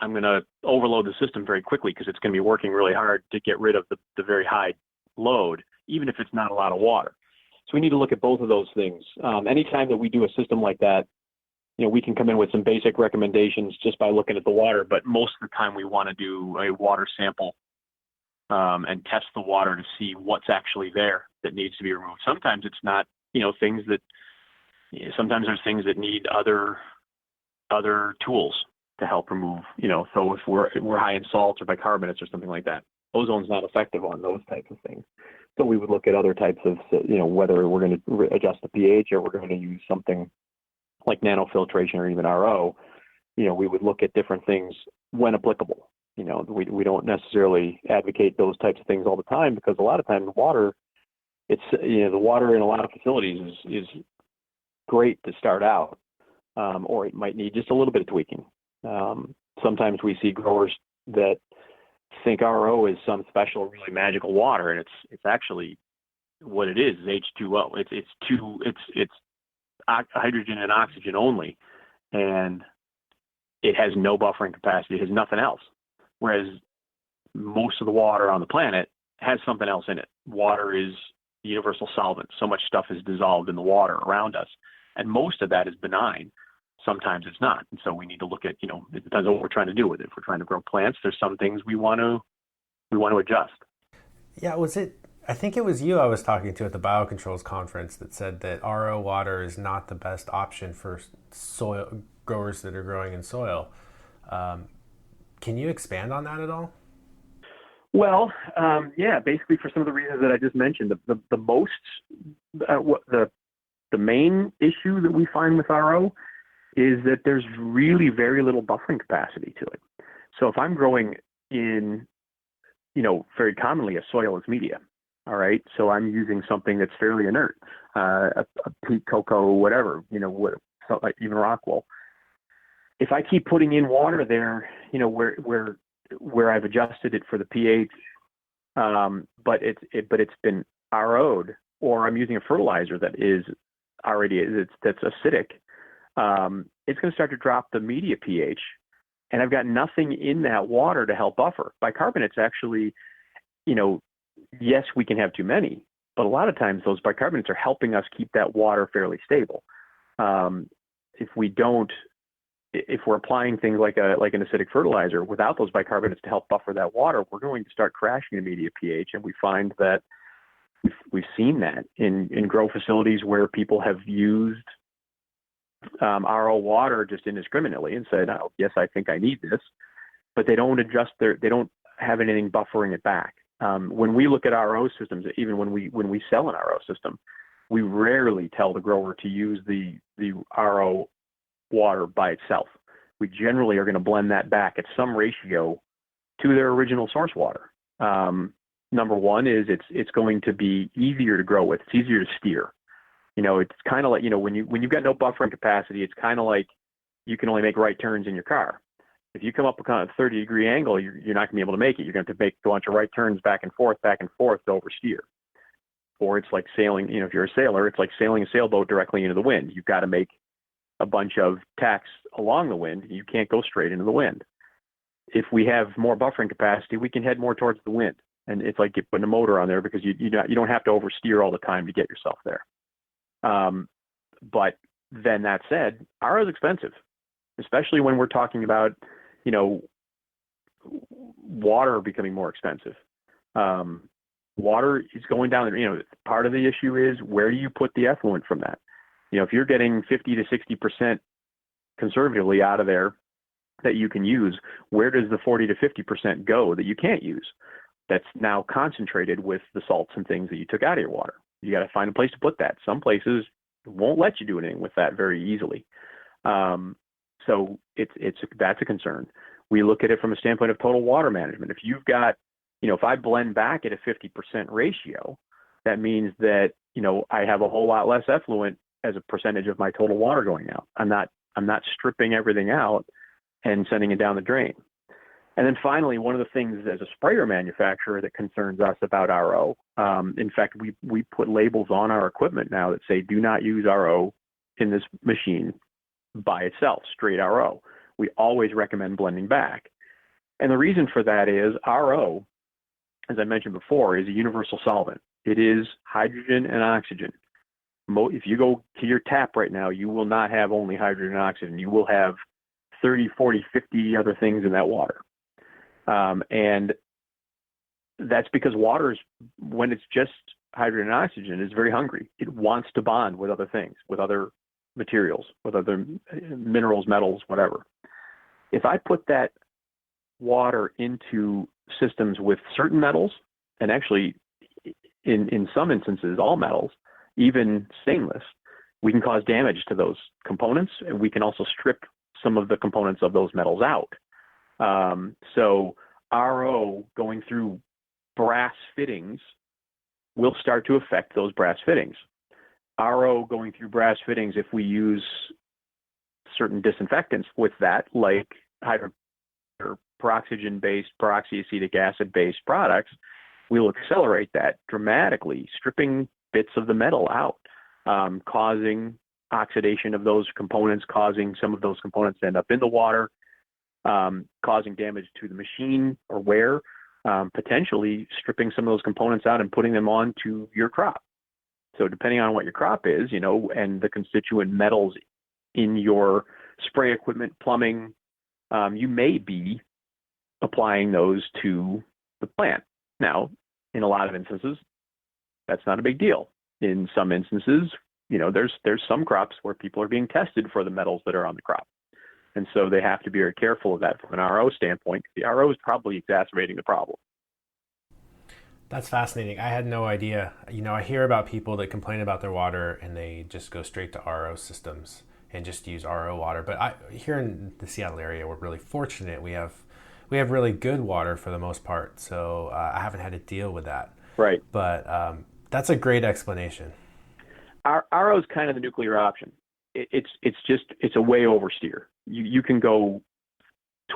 I'm going to overload the system very quickly, because it's going to be working really hard to get rid of the very high load, even if it's not a lot of water. So we need to look at both of those things. Anytime that we do a system like that, we can come in with some basic recommendations just by looking at the water, but most of the time we want to do a water sample and test the water to see what's actually there that needs to be removed. Sometimes it's not, sometimes there's things that need other tools to help remove, so if we're high in salts or bicarbonates or something like that, ozone's not effective on those types of things. So we would look at other types of, whether we're going to adjust the pH or we're going to use something like nanofiltration or even RO, we would look at different things when applicable. We don't necessarily advocate those types of things all the time, because a lot of times water, the water in a lot of facilities is great to start out, or it might need just a little bit of tweaking. Sometimes we see growers that think RO is some special, really magical water, and it's actually what it is H2O. It's hydrogen and oxygen only, and it has no buffering capacity. It has nothing else. Whereas most of the water on the planet has something else in it. Water is the universal solvent. So much stuff is dissolved in the water around us, and most of that is benign. Sometimes it's not. And so we need to look at, it depends on what we're trying to do with it. If we're trying to grow plants, there's some things we want to adjust. Yeah, I think it was you I was talking to at the Biocontrols conference that said that RO water is not the best option for soil growers that are growing in soil. Can you expand on that at all? Well, yeah, basically for some of the reasons that I just mentioned, the main issue that we find with RO is that there's really very little buffering capacity to it. So if I'm growing in, very commonly a soilless media, all right, so I'm using something that's fairly inert, a peat cocoa, whatever, even rock wool. If I keep putting in water there, where I've adjusted it for the pH, but it's been RO'd, or I'm using a fertilizer that is that's acidic, it's going to start to drop the media pH, and I've got nothing in that water to help buffer. Bicarbonates actually, yes, we can have too many, but a lot of times those bicarbonates are helping us keep that water fairly stable. If we're applying things like an acidic fertilizer without those bicarbonates to help buffer that water, we're going to start crashing the media pH, and we find that we've seen that in grow facilities where people have used RO water just indiscriminately and said, "Oh, yes, I think I need this," but they don't have anything buffering it back. When we look at RO systems, even when we sell an RO system, we rarely tell the grower to use the RO water by itself. We generally are going to blend that back at some ratio to their original source water. Number one is it's going to be easier to grow with. It's easier to steer. It's kind of like, when you've got no buffering capacity, it's kind of like you can only make right turns in your car. If you come up with kind of a 30-degree angle, you're not going to be able to make it. You're going to have to make a bunch of right turns back and forth to oversteer. Or it's like sailing, if you're a sailor, it's like sailing a sailboat directly into the wind. You've got to make a bunch of tacks along the wind. You can't go straight into the wind. If we have more buffering capacity, we can head more towards the wind. And it's like you're putting a motor on there because you don't have to oversteer all the time to get yourself there. But then that said, RO is expensive, especially when we're talking about, water becoming more expensive. Water is going down. Part of the issue is, where do you put the effluent from that? If you're getting 50 to 60% conservatively out of there that you can use, where does the 40 to 50% go that you can't use? That's now concentrated with the salts and things that you took out of your water. You got to find a place to put that. Some places won't let you do anything with that very easily. So that's a concern. We look at it from a standpoint of total water management. If you've got, if I blend back at a 50% ratio, that means that, I have a whole lot less effluent as a percentage of my total water going out. I'm not stripping everything out and sending it down the drain. And then finally, one of the things as a sprayer manufacturer that concerns us about RO, in fact, we put labels on our equipment now that say, do not use RO in this machine by itself, straight RO. We always recommend blending back. And the reason for that is RO, as I mentioned before, is a universal solvent. It is hydrogen and oxygen. If you go to your tap right now, you will not have only hydrogen and oxygen. You will have 30, 40, 50 other things in that water. And that's because water is, when it's just hydrogen and oxygen, is very hungry. It wants to bond with other things, with other materials, with other minerals, metals, whatever. If I put that water into systems with certain metals, and actually in some instances, all metals, even stainless, we can cause damage to those components, and we can also strip some of the components of those metals out. So RO going through brass fittings will start to affect those brass fittings. RO going through brass fittings, if we use certain disinfectants with that, like or peroxygen-based, peroxyacetic acid-based products, we'll accelerate that dramatically, stripping bits of the metal out, causing oxidation of those components, causing some of those components to end up in the water, causing damage to the machine or wear, potentially stripping some of those components out and putting them onto your crop. So depending on what your crop is, and the constituent metals in your spray equipment, plumbing, you may be applying those to the plant. Now, in a lot of instances, that's not a big deal. In some instances, there's some crops where people are being tested for the metals that are on the crop. And so they have to be very careful of that from an RO standpoint. The RO is probably exacerbating the problem. That's fascinating. I had no idea. I hear about people that complain about their water and they just go straight to RO systems and just use RO water. But here in the Seattle area, we're really fortunate. We have really good water for the most part. So I haven't had to deal with that. Right. But that's a great explanation. RO is kind of the nuclear option. It's a way oversteer. You can go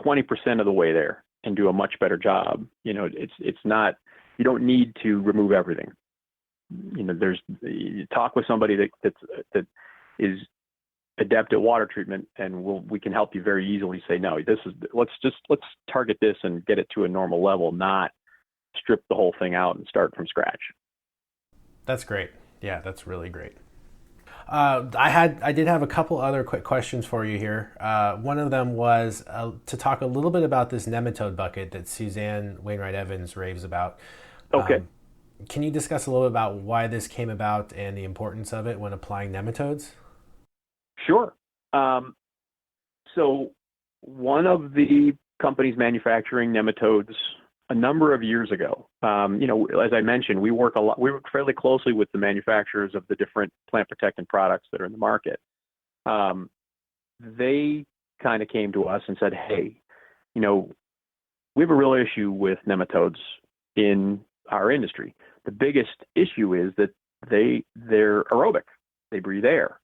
20% of the way there and do a much better job. It's not, you don't need to remove everything. You talk with somebody that is adept at water treatment, and we can help you very easily say, no, let's target this and get it to a normal level, not strip the whole thing out and start from scratch. That's great. Yeah, that's really great. I did have a couple other quick questions for you here. One of them was to talk a little bit about this nematode bucket that Suzanne Wainwright Evans raves about. Okay. Can you discuss a little bit about why this came about and the importance of it when applying nematodes? Sure. So one of the companies manufacturing nematodes a number of years ago, as I mentioned, we work fairly closely with the manufacturers of the different plant protectant products that are in the market. They kind of came to us and said, hey, we have a real issue with nematodes in our industry. The biggest issue is that they're aerobic. They breathe air.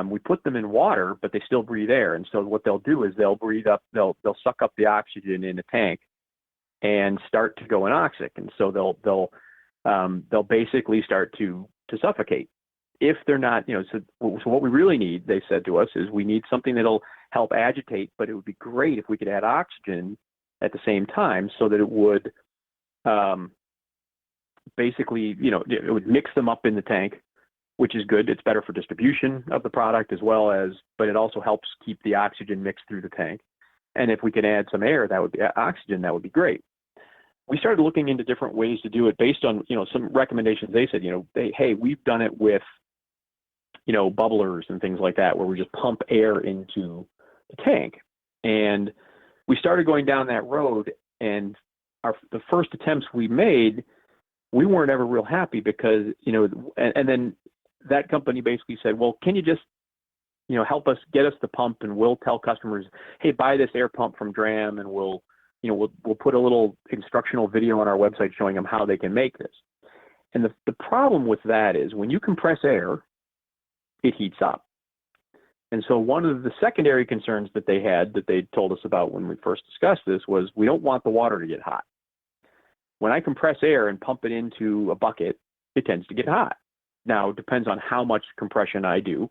We put them in water, but they still breathe air. And so what they'll do is they'll suck up the oxygen in the tank and start to go anoxic. And so they'll basically start to suffocate if they're not, so what we really need, they said to us, is we need something that'll help agitate, but it would be great if we could add oxygen at the same time so that it would basically, it would mix them up in the tank, which is good. It's better for distribution of the product but it also helps keep the oxygen mixed through the tank. And if we could add some air, oxygen, that would be great. We started looking into different ways to do it based on, some recommendations. They said, hey, we've done it with, bubblers and things like that, where we just pump air into the tank. And we started going down that road, and the first attempts we made, we weren't ever real happy because, and then that company basically said, well, can you just, help us, get us the pump, and we'll tell customers, hey, buy this air pump from DRAM, and we'll put a little instructional video on our website showing them how they can make this. And the problem with that is when you compress air, it heats up. And so one of the secondary concerns that they had, that they told us about when we first discussed this, was we don't want the water to get hot. When I compress air and pump it into a bucket, it tends to get hot. Now, it depends on how much compression I do.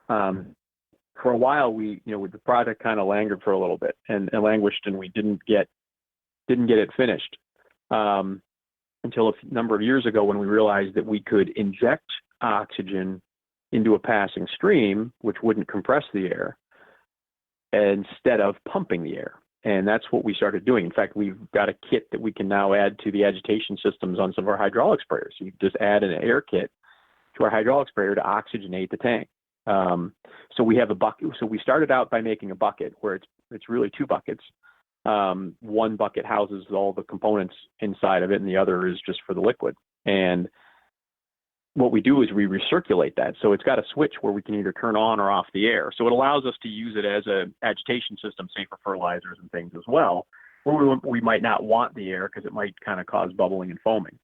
For a while, the product kind of languished for a little bit and languished, and we didn't get it finished until a number of years ago when we realized that we could inject oxygen into a passing stream, which wouldn't compress the air, instead of pumping the air. And that's what we started doing. In fact, we've got a kit that we can now add to the agitation systems on some of our hydraulic sprayers. You just add an air kit to our hydraulic sprayer to oxygenate the tank. So we have a bucket. So we started out by making a bucket where it's really two buckets. One bucket houses all the components inside of it, and the other is just for the liquid. And what we do is we recirculate that. So it's got a switch where we can either turn on or off the air. So it allows us to use it as an agitation system, say for fertilizers and things as well, where we might not want the air because it might kind of cause bubbling and foaming.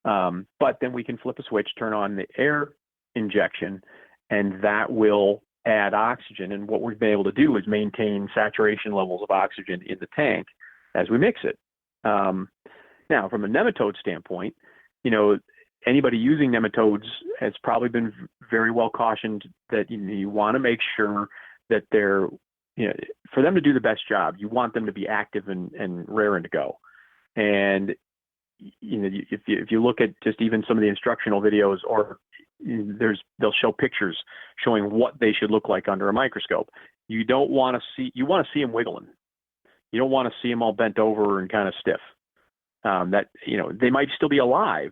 But then we can flip a switch, turn on the air injection, and that will add oxygen. And what we've been able to do is maintain saturation levels of oxygen in the tank as we mix it. Now, from a nematode standpoint, anybody using nematodes has probably been very well cautioned that you want to make sure that they're, for them to do the best job, you want them to be active and raring to go. And if you look at just even some of the instructional videos, or they'll show pictures showing what they should look like under a microscope. You want to see them wiggling. You don't want to see them all bent over and kind of stiff. They might still be alive,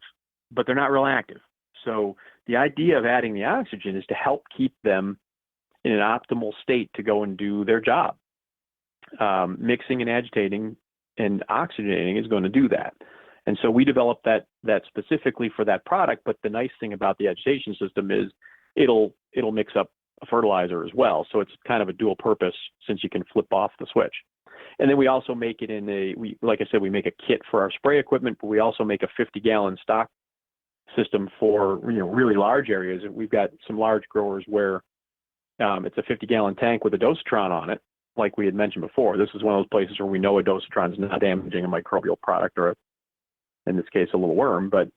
but they're not real active. So the idea of adding the oxygen is to help keep them in an optimal state to go and do their job. Mixing and agitating and oxygenating is going to do that. And so we developed that specifically for that product. But the nice thing about the agitation system is it'll mix up a fertilizer as well. So it's kind of a dual purpose since you can flip off the switch. And then we also make it like I said, we make a kit for our spray equipment, but we also make a 50-gallon stock system for really large areas. We've got some large growers where it's a 50-gallon tank with a dosatron on it, like we had mentioned before. This is one of those places where we know a dosatron is not damaging a microbial product, or in this case, a little worm. But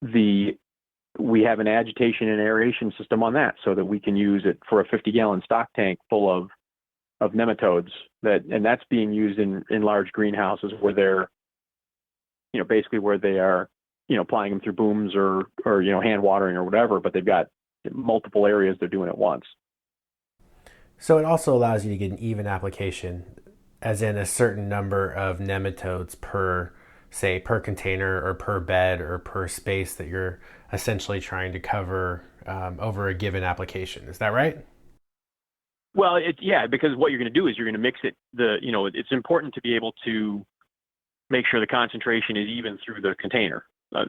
we have an agitation and aeration system on that, so that we can use it for a 50-gallon stock tank full of nematodes. And that's being used in large greenhouses where they're, basically where they are, applying them through booms or hand watering or whatever, but they've got multiple areas they're doing at once. So it also allows you to get an even application, as in a certain number of nematodes per container or per bed or per space that you're essentially trying to cover over a given application. Is that right? Well, because what you're going to do is you're going to mix it. It's important to be able to make sure the concentration is even through the container,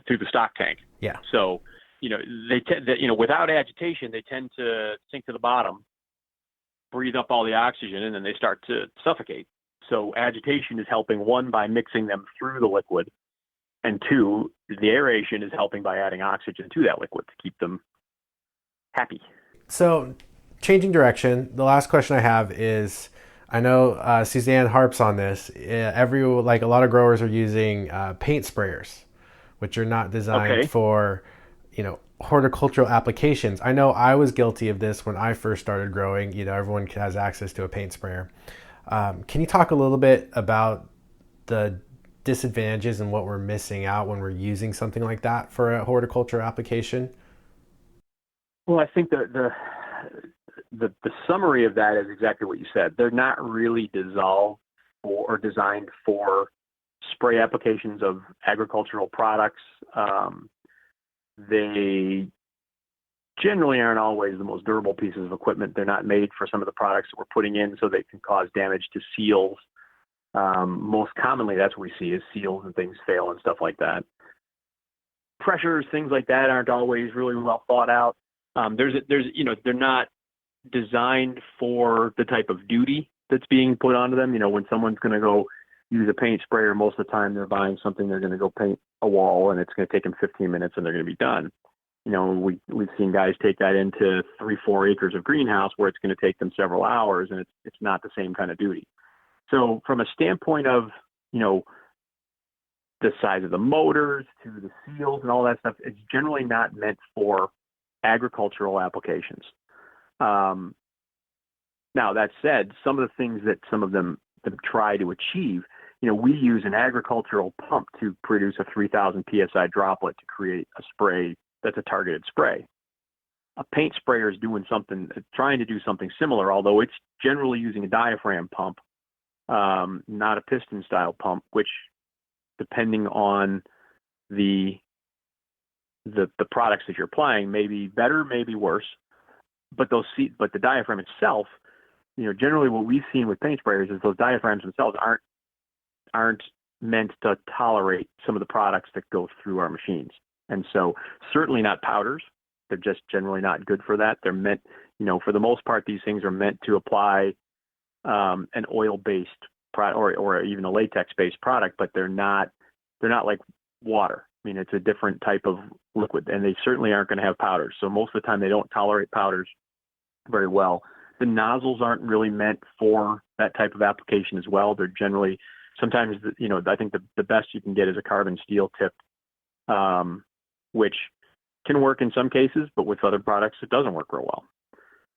through the stock tank. Yeah. So, without agitation, they tend to sink to the bottom, breathe up all the oxygen, and then they start to suffocate. So agitation is helping, one, by mixing them through the liquid, and two, the aeration is helping by adding oxygen to that liquid to keep them happy. So, changing direction, the last question I have is, I know Suzanne harps on this. Like a lot of growers are using paint sprayers, which are not designed Okay. for, horticultural applications. I know I was guilty of this when I first started growing. Everyone has access to a paint sprayer. Can you talk a little bit about the disadvantages and what we're missing out when we're using something like that for a horticulture application? Well, I think the summary of that is exactly what you said. They're not really or designed for spray applications of agricultural products. They generally aren't always the most durable pieces of equipment. They're not made for some of the products that we're putting in, so they can cause damage to seals. Most commonly, that's what we see is seals and things fail and stuff like that. Pressures, things like that aren't always really well thought out. They're not designed for the type of duty that's being put onto them. When someone's going to go use a paint sprayer, most of the time they're buying something, they're going to go paint a wall, and it's going to take them 15 minutes and they're going to be done. We've seen guys take that into 3-4 acres of greenhouse where it's going to take them several hours, and it's not the same kind of duty. So from a standpoint of, the size of the motors to the seals and all that stuff, it's generally not meant for agricultural applications. Now, that said, some of the things that some of them try to achieve, we use an agricultural pump to produce a 3,000 PSI droplet to create a spray that's a targeted spray. A paint sprayer is trying to do something similar, although it's generally using a diaphragm pump, not a piston style pump, which, depending on the products that you're applying, may be better, may be worse. But the diaphragm itself, generally what we've seen with paint sprayers is those diaphragms themselves aren't meant to tolerate some of the products that go through our machines. And so certainly not powders. They're just generally not good for that. They're meant, for the most part, these things are meant to apply an oil-based product or even a latex-based product, but they're not like water. I mean, it's a different type of liquid, and they certainly aren't going to have powders. So most of the time, they don't tolerate powders very well. The nozzles aren't really meant for that type of application as well. They're generally, sometimes, I think the best you can get is a carbon steel tip, which can work in some cases, but with other products, it doesn't work real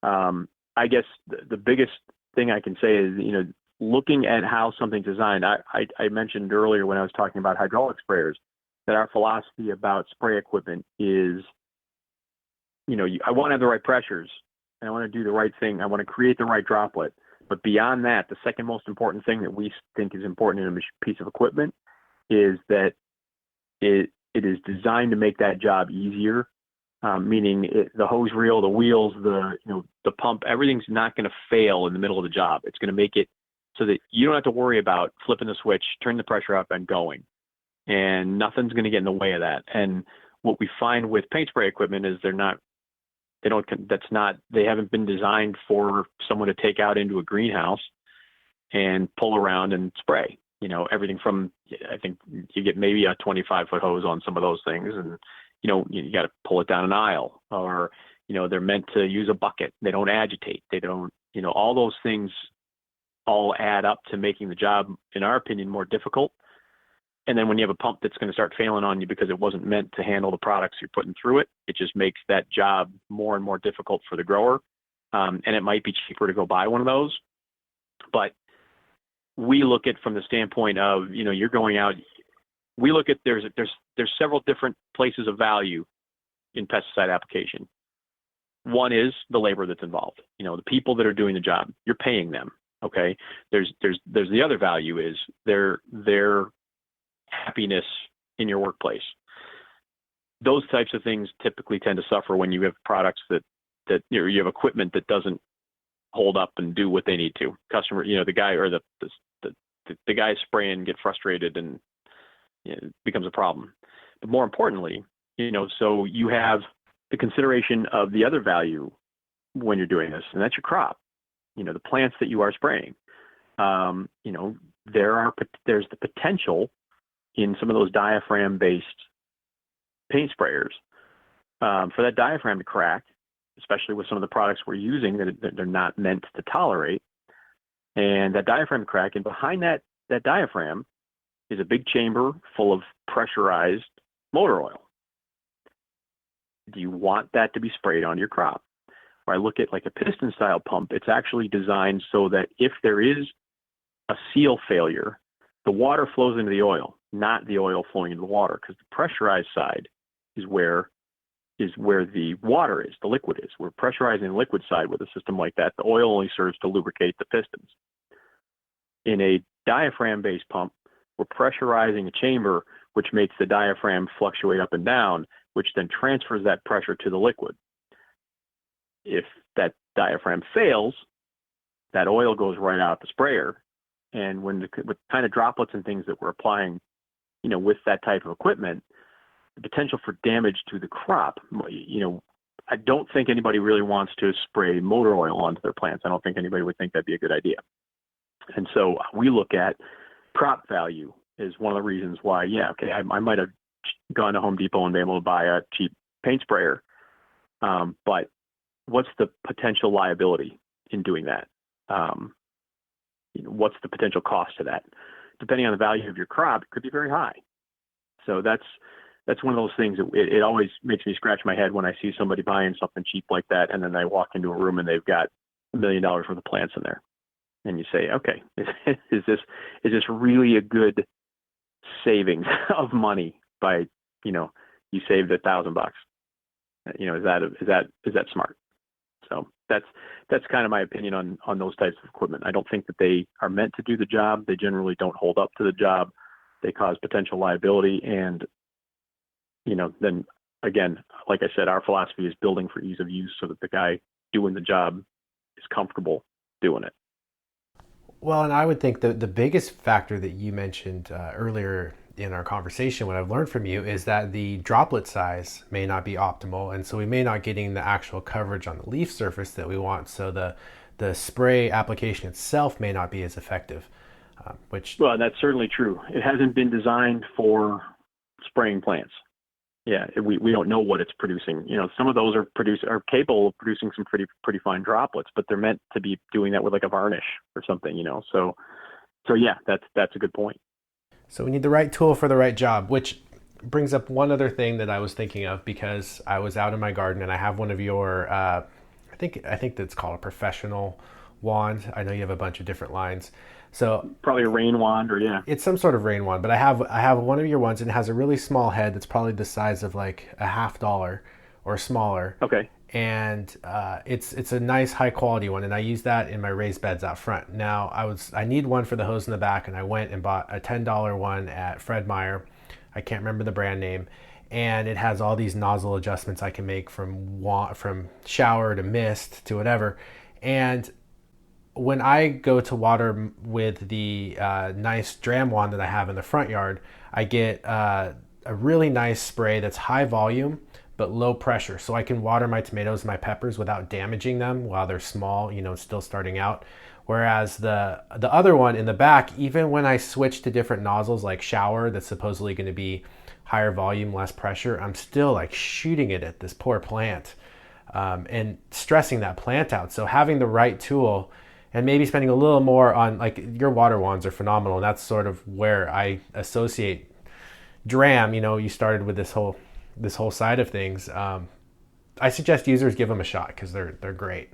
well. I guess the biggest thing I can say is, looking at how something's designed. I mentioned earlier when I was talking about hydraulic sprayers that our philosophy about spray equipment is, I want to have the right pressures, and I want to do the right thing. I want to create the right droplet. But beyond that, the second most important thing that we think is important in a piece of equipment is that it is designed to make that job easier. Meaning the hose reel, the wheels, the pump, everything's not going to fail in the middle of the job. It's going to make it so that you don't have to worry about flipping the switch, turning the pressure up, and going. And nothing's going to get in the way of that. And what we find with paint spray equipment is they haven't been designed for someone to take out into a greenhouse and pull around and spray. Everything from, I think you get maybe a 25-foot hose on some of those things, and you got to pull it down an aisle, or they're meant to use a bucket. They don't agitate. They don't. All those things all add up to making the job, in our opinion, more difficult. And then when you have a pump that's going to start failing on you because it wasn't meant to handle the products you're putting through it, it just makes that job more and more difficult for the grower. And it might be cheaper to go buy one of those, but we look at from the standpoint of, you're going out. We look at there's several different places of value in pesticide application. One is the labor that's involved. The people that are doing the job, you're paying them. Okay. There's the other value is their happiness in your workplace. Those types of things typically tend to suffer when you have products that you have equipment that doesn't hold up and do what they need to. Customer, the guy or the guy spraying get frustrated and it becomes a problem. But more importantly, so you have the consideration of the other value when you're doing this, and that's your crop. The plants that you are spraying. There's the potential in some of those diaphragm-based paint sprayers for that diaphragm to crack, especially with some of the products we're using that they're not meant to tolerate. And that diaphragm crack, and behind that diaphragm is a big chamber full of pressurized motor oil. Do you want that to be sprayed on your crop? Or I look at like a piston style pump, it's actually designed so that if there is a seal failure, the water flows into the oil, not the oil flowing into the water, because the pressurized side is where the water is, the liquid is. We're pressurizing the liquid side with a system like that. The oil only serves to lubricate the pistons. In a diaphragm-based pump, we're pressurizing a chamber, which makes the diaphragm fluctuate up and down, which then transfers that pressure to the liquid. If that diaphragm fails, that oil goes right out the sprayer. And with kind of droplets and things that we're applying, with that type of equipment, the potential for damage to the crop, I don't think anybody really wants to spray motor oil onto their plants. I don't think anybody would think that'd be a good idea. And so we look at crop value as one of the reasons why, I might have gone to Home Depot and been able to buy a cheap paint sprayer. But what's the potential liability in doing that? What's the potential cost to that? Depending on the value of your crop, it could be very high. So that's one of those things that it always makes me scratch my head when I see somebody buying something cheap like that, and then I walk into a room and they've got $1 million worth of plants in there, and you say, okay, is this really a good savings of money by you saved $1,000? Is that smart? So that's kind of my opinion on those types of equipment. I don't think that they are meant to do the job. They generally don't hold up to the job. They cause potential liability. And, then again, like I said, our philosophy is building for ease of use so that the guy doing the job is comfortable doing it. Well, and I would think the biggest factor that you mentioned earlier in our conversation, what I've learned from you, is that the droplet size may not be optimal, and so we may not getting the actual coverage on the leaf surface that we want. So the spray application itself may not be as effective. Well, that's certainly true. It hasn't been designed for spraying plants. Yeah, we don't know what it's producing. Some of those are capable of producing some pretty fine droplets, but they're meant to be doing that with like a varnish or something. So yeah, that's a good point. So we need the right tool for the right job, which brings up one other thing that I was thinking of, because I was out in my garden and I have one of your, I think that's called a professional wand. I know you have a bunch of different lines. So probably a rain wand, or yeah, it's some sort of rain wand. But I have one of your ones, and it has a really small head that's probably the size of like a $50 or smaller. Okay. And it's a nice high quality one, and I use that in my raised beds out front. Now I need one for the hose in the back, and I went and bought a $10 one at Fred Meyer. I can't remember the brand name, and it has all these nozzle adjustments I can make from shower to mist to whatever. And when I go to water with the nice DRAM wand that I have in the front yard, I get a really nice spray that's high volume but low pressure, so I can water my tomatoes and my peppers without damaging them while they're small, still starting out. Whereas the other one in the back, even when I switch to different nozzles like shower, that's supposedly going to be higher volume, less pressure, I'm still like shooting it at this poor plant and stressing that plant out. So having the right tool and maybe spending a little more on, like, your water wands are phenomenal. And that's sort of where I associate DRAM. You started with this whole side of things. I suggest users give them a shot because they're great.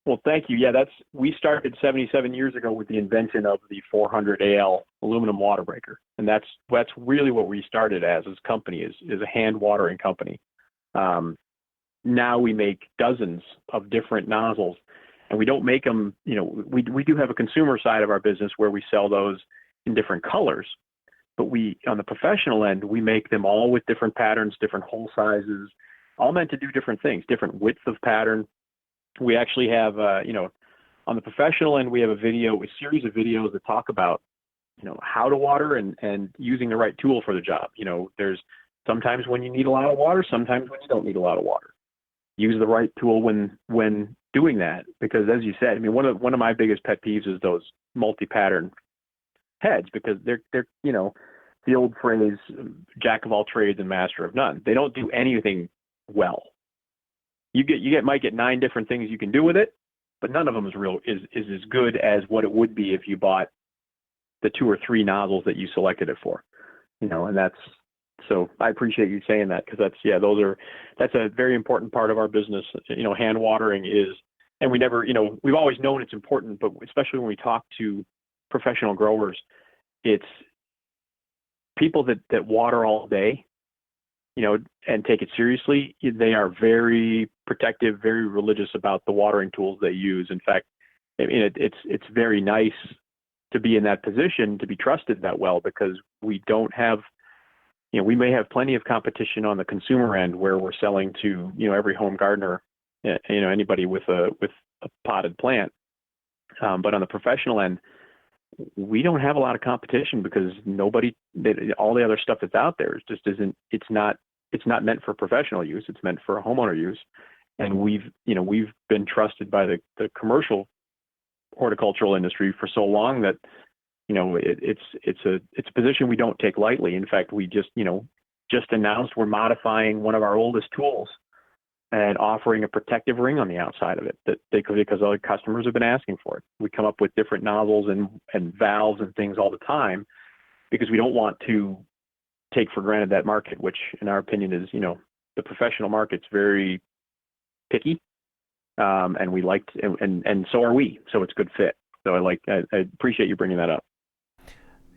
Well, thank you. Yeah, we started 77 years ago with the invention of the 400 AL aluminum water breaker, and that's really what we started as a company is a hand watering company. Now we make dozens of different nozzles, and we don't make them. We do have a consumer side of our business where we sell those in different colors. But on the professional end, we make them all with different patterns, different hole sizes, all meant to do different things, different width of pattern. We actually have, on the professional end, we have a series of videos that talk about, how to water and using the right tool for the job. There's sometimes when you need a lot of water, sometimes when you don't need a lot of water. Use the right tool when doing that, because as you said, one of my biggest pet peeves is those multi-pattern heads, because they're the old phrase, jack of all trades and master of none. They don't do anything well. might get 9 different things you can do with it, but none of them is as good as what it would be if you bought the 2 or 3 nozzles that you selected it for. And so I appreciate you saying that, because that's a very important part of our business. Hand watering is, and we've always known it's important, but especially when we talk to professional growers, it's people that water all day, and take it seriously. They are very protective, very religious about the watering tools they use. In fact, it's very nice to be in that position, to be trusted that well, because we don't have, we may have plenty of competition on the consumer end where we're selling to, every home gardener, anybody with a potted plant. But on the professional end, we don't have a lot of competition, because all the other stuff that's out there it's not meant for professional use. It's meant for homeowner use. And we've been trusted by the commercial horticultural industry for so long that, it's a position we don't take lightly. In fact, we just announced we're modifying one of our oldest tools and offering a protective ring on the outside of it because other customers have been asking for it. We come up with different nozzles and valves and things all the time, because we don't want to take for granted that market, which in our opinion is, the professional market's very picky. And we and so are we. So it's a good fit. So I appreciate you bringing that up.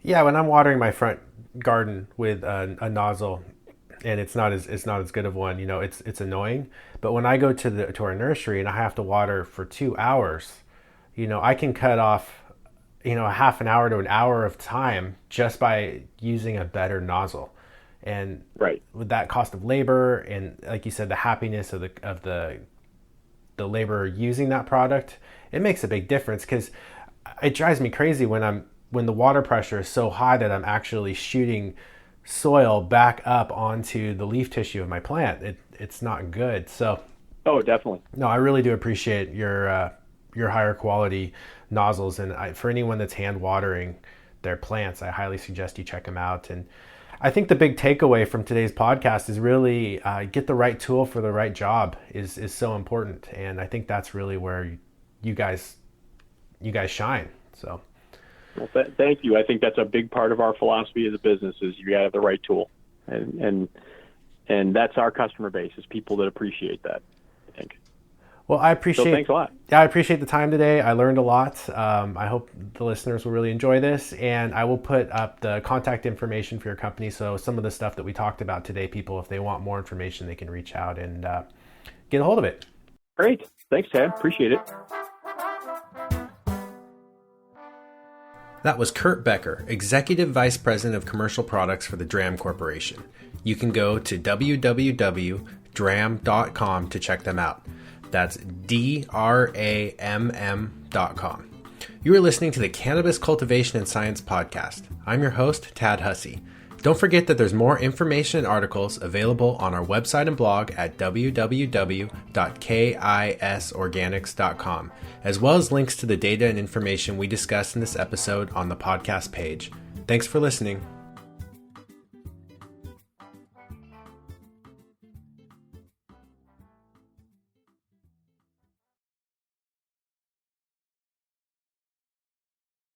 Yeah, when I'm watering my front garden with a nozzle, and it's not as good of one, it's annoying. But when I go to our nursery and I have to water for 2 hours, I can cut off, a half an hour to an hour of time just by using a better nozzle. And right, with that cost of labor and, like you said, the happiness of the laborer using that product, it makes a big difference, because it drives me crazy when the water pressure is so high that I'm actually shooting soil back up onto the leaf tissue of my plant. It's not good. So, oh, definitely. No, I really do appreciate your higher quality nozzles, and for anyone that's hand watering their plants, I highly suggest you check them out. And I think the big takeaway from today's podcast is really get the right tool for the right job is so important, and I think that's really where you guys shine. So. Well, thank you. I think that's a big part of our philosophy as a business is you got to have the right tool, and that's our customer base, is people that appreciate that, I think. Well, I appreciate. So thanks a lot. Yeah, I appreciate the time today. I learned a lot. I hope the listeners will really enjoy this, and I will put up the contact information for your company. So some of the stuff that we talked about today, people, if they want more information, they can reach out and get a hold of it. Great. Thanks, Ted. Appreciate it. That was Kurt Becker, Executive Vice President of Commercial Products for the DRAM Corporation. You can go to www.dram.com to check them out. That's DRAMM.com. You are listening to the Cannabis Cultivation and Science Podcast. I'm your host, Tad Hussey. Don't forget that there's more information and articles available on our website and blog at www.kisorganics.com, as well as links to the data and information we discussed in this episode on the podcast page. Thanks for listening.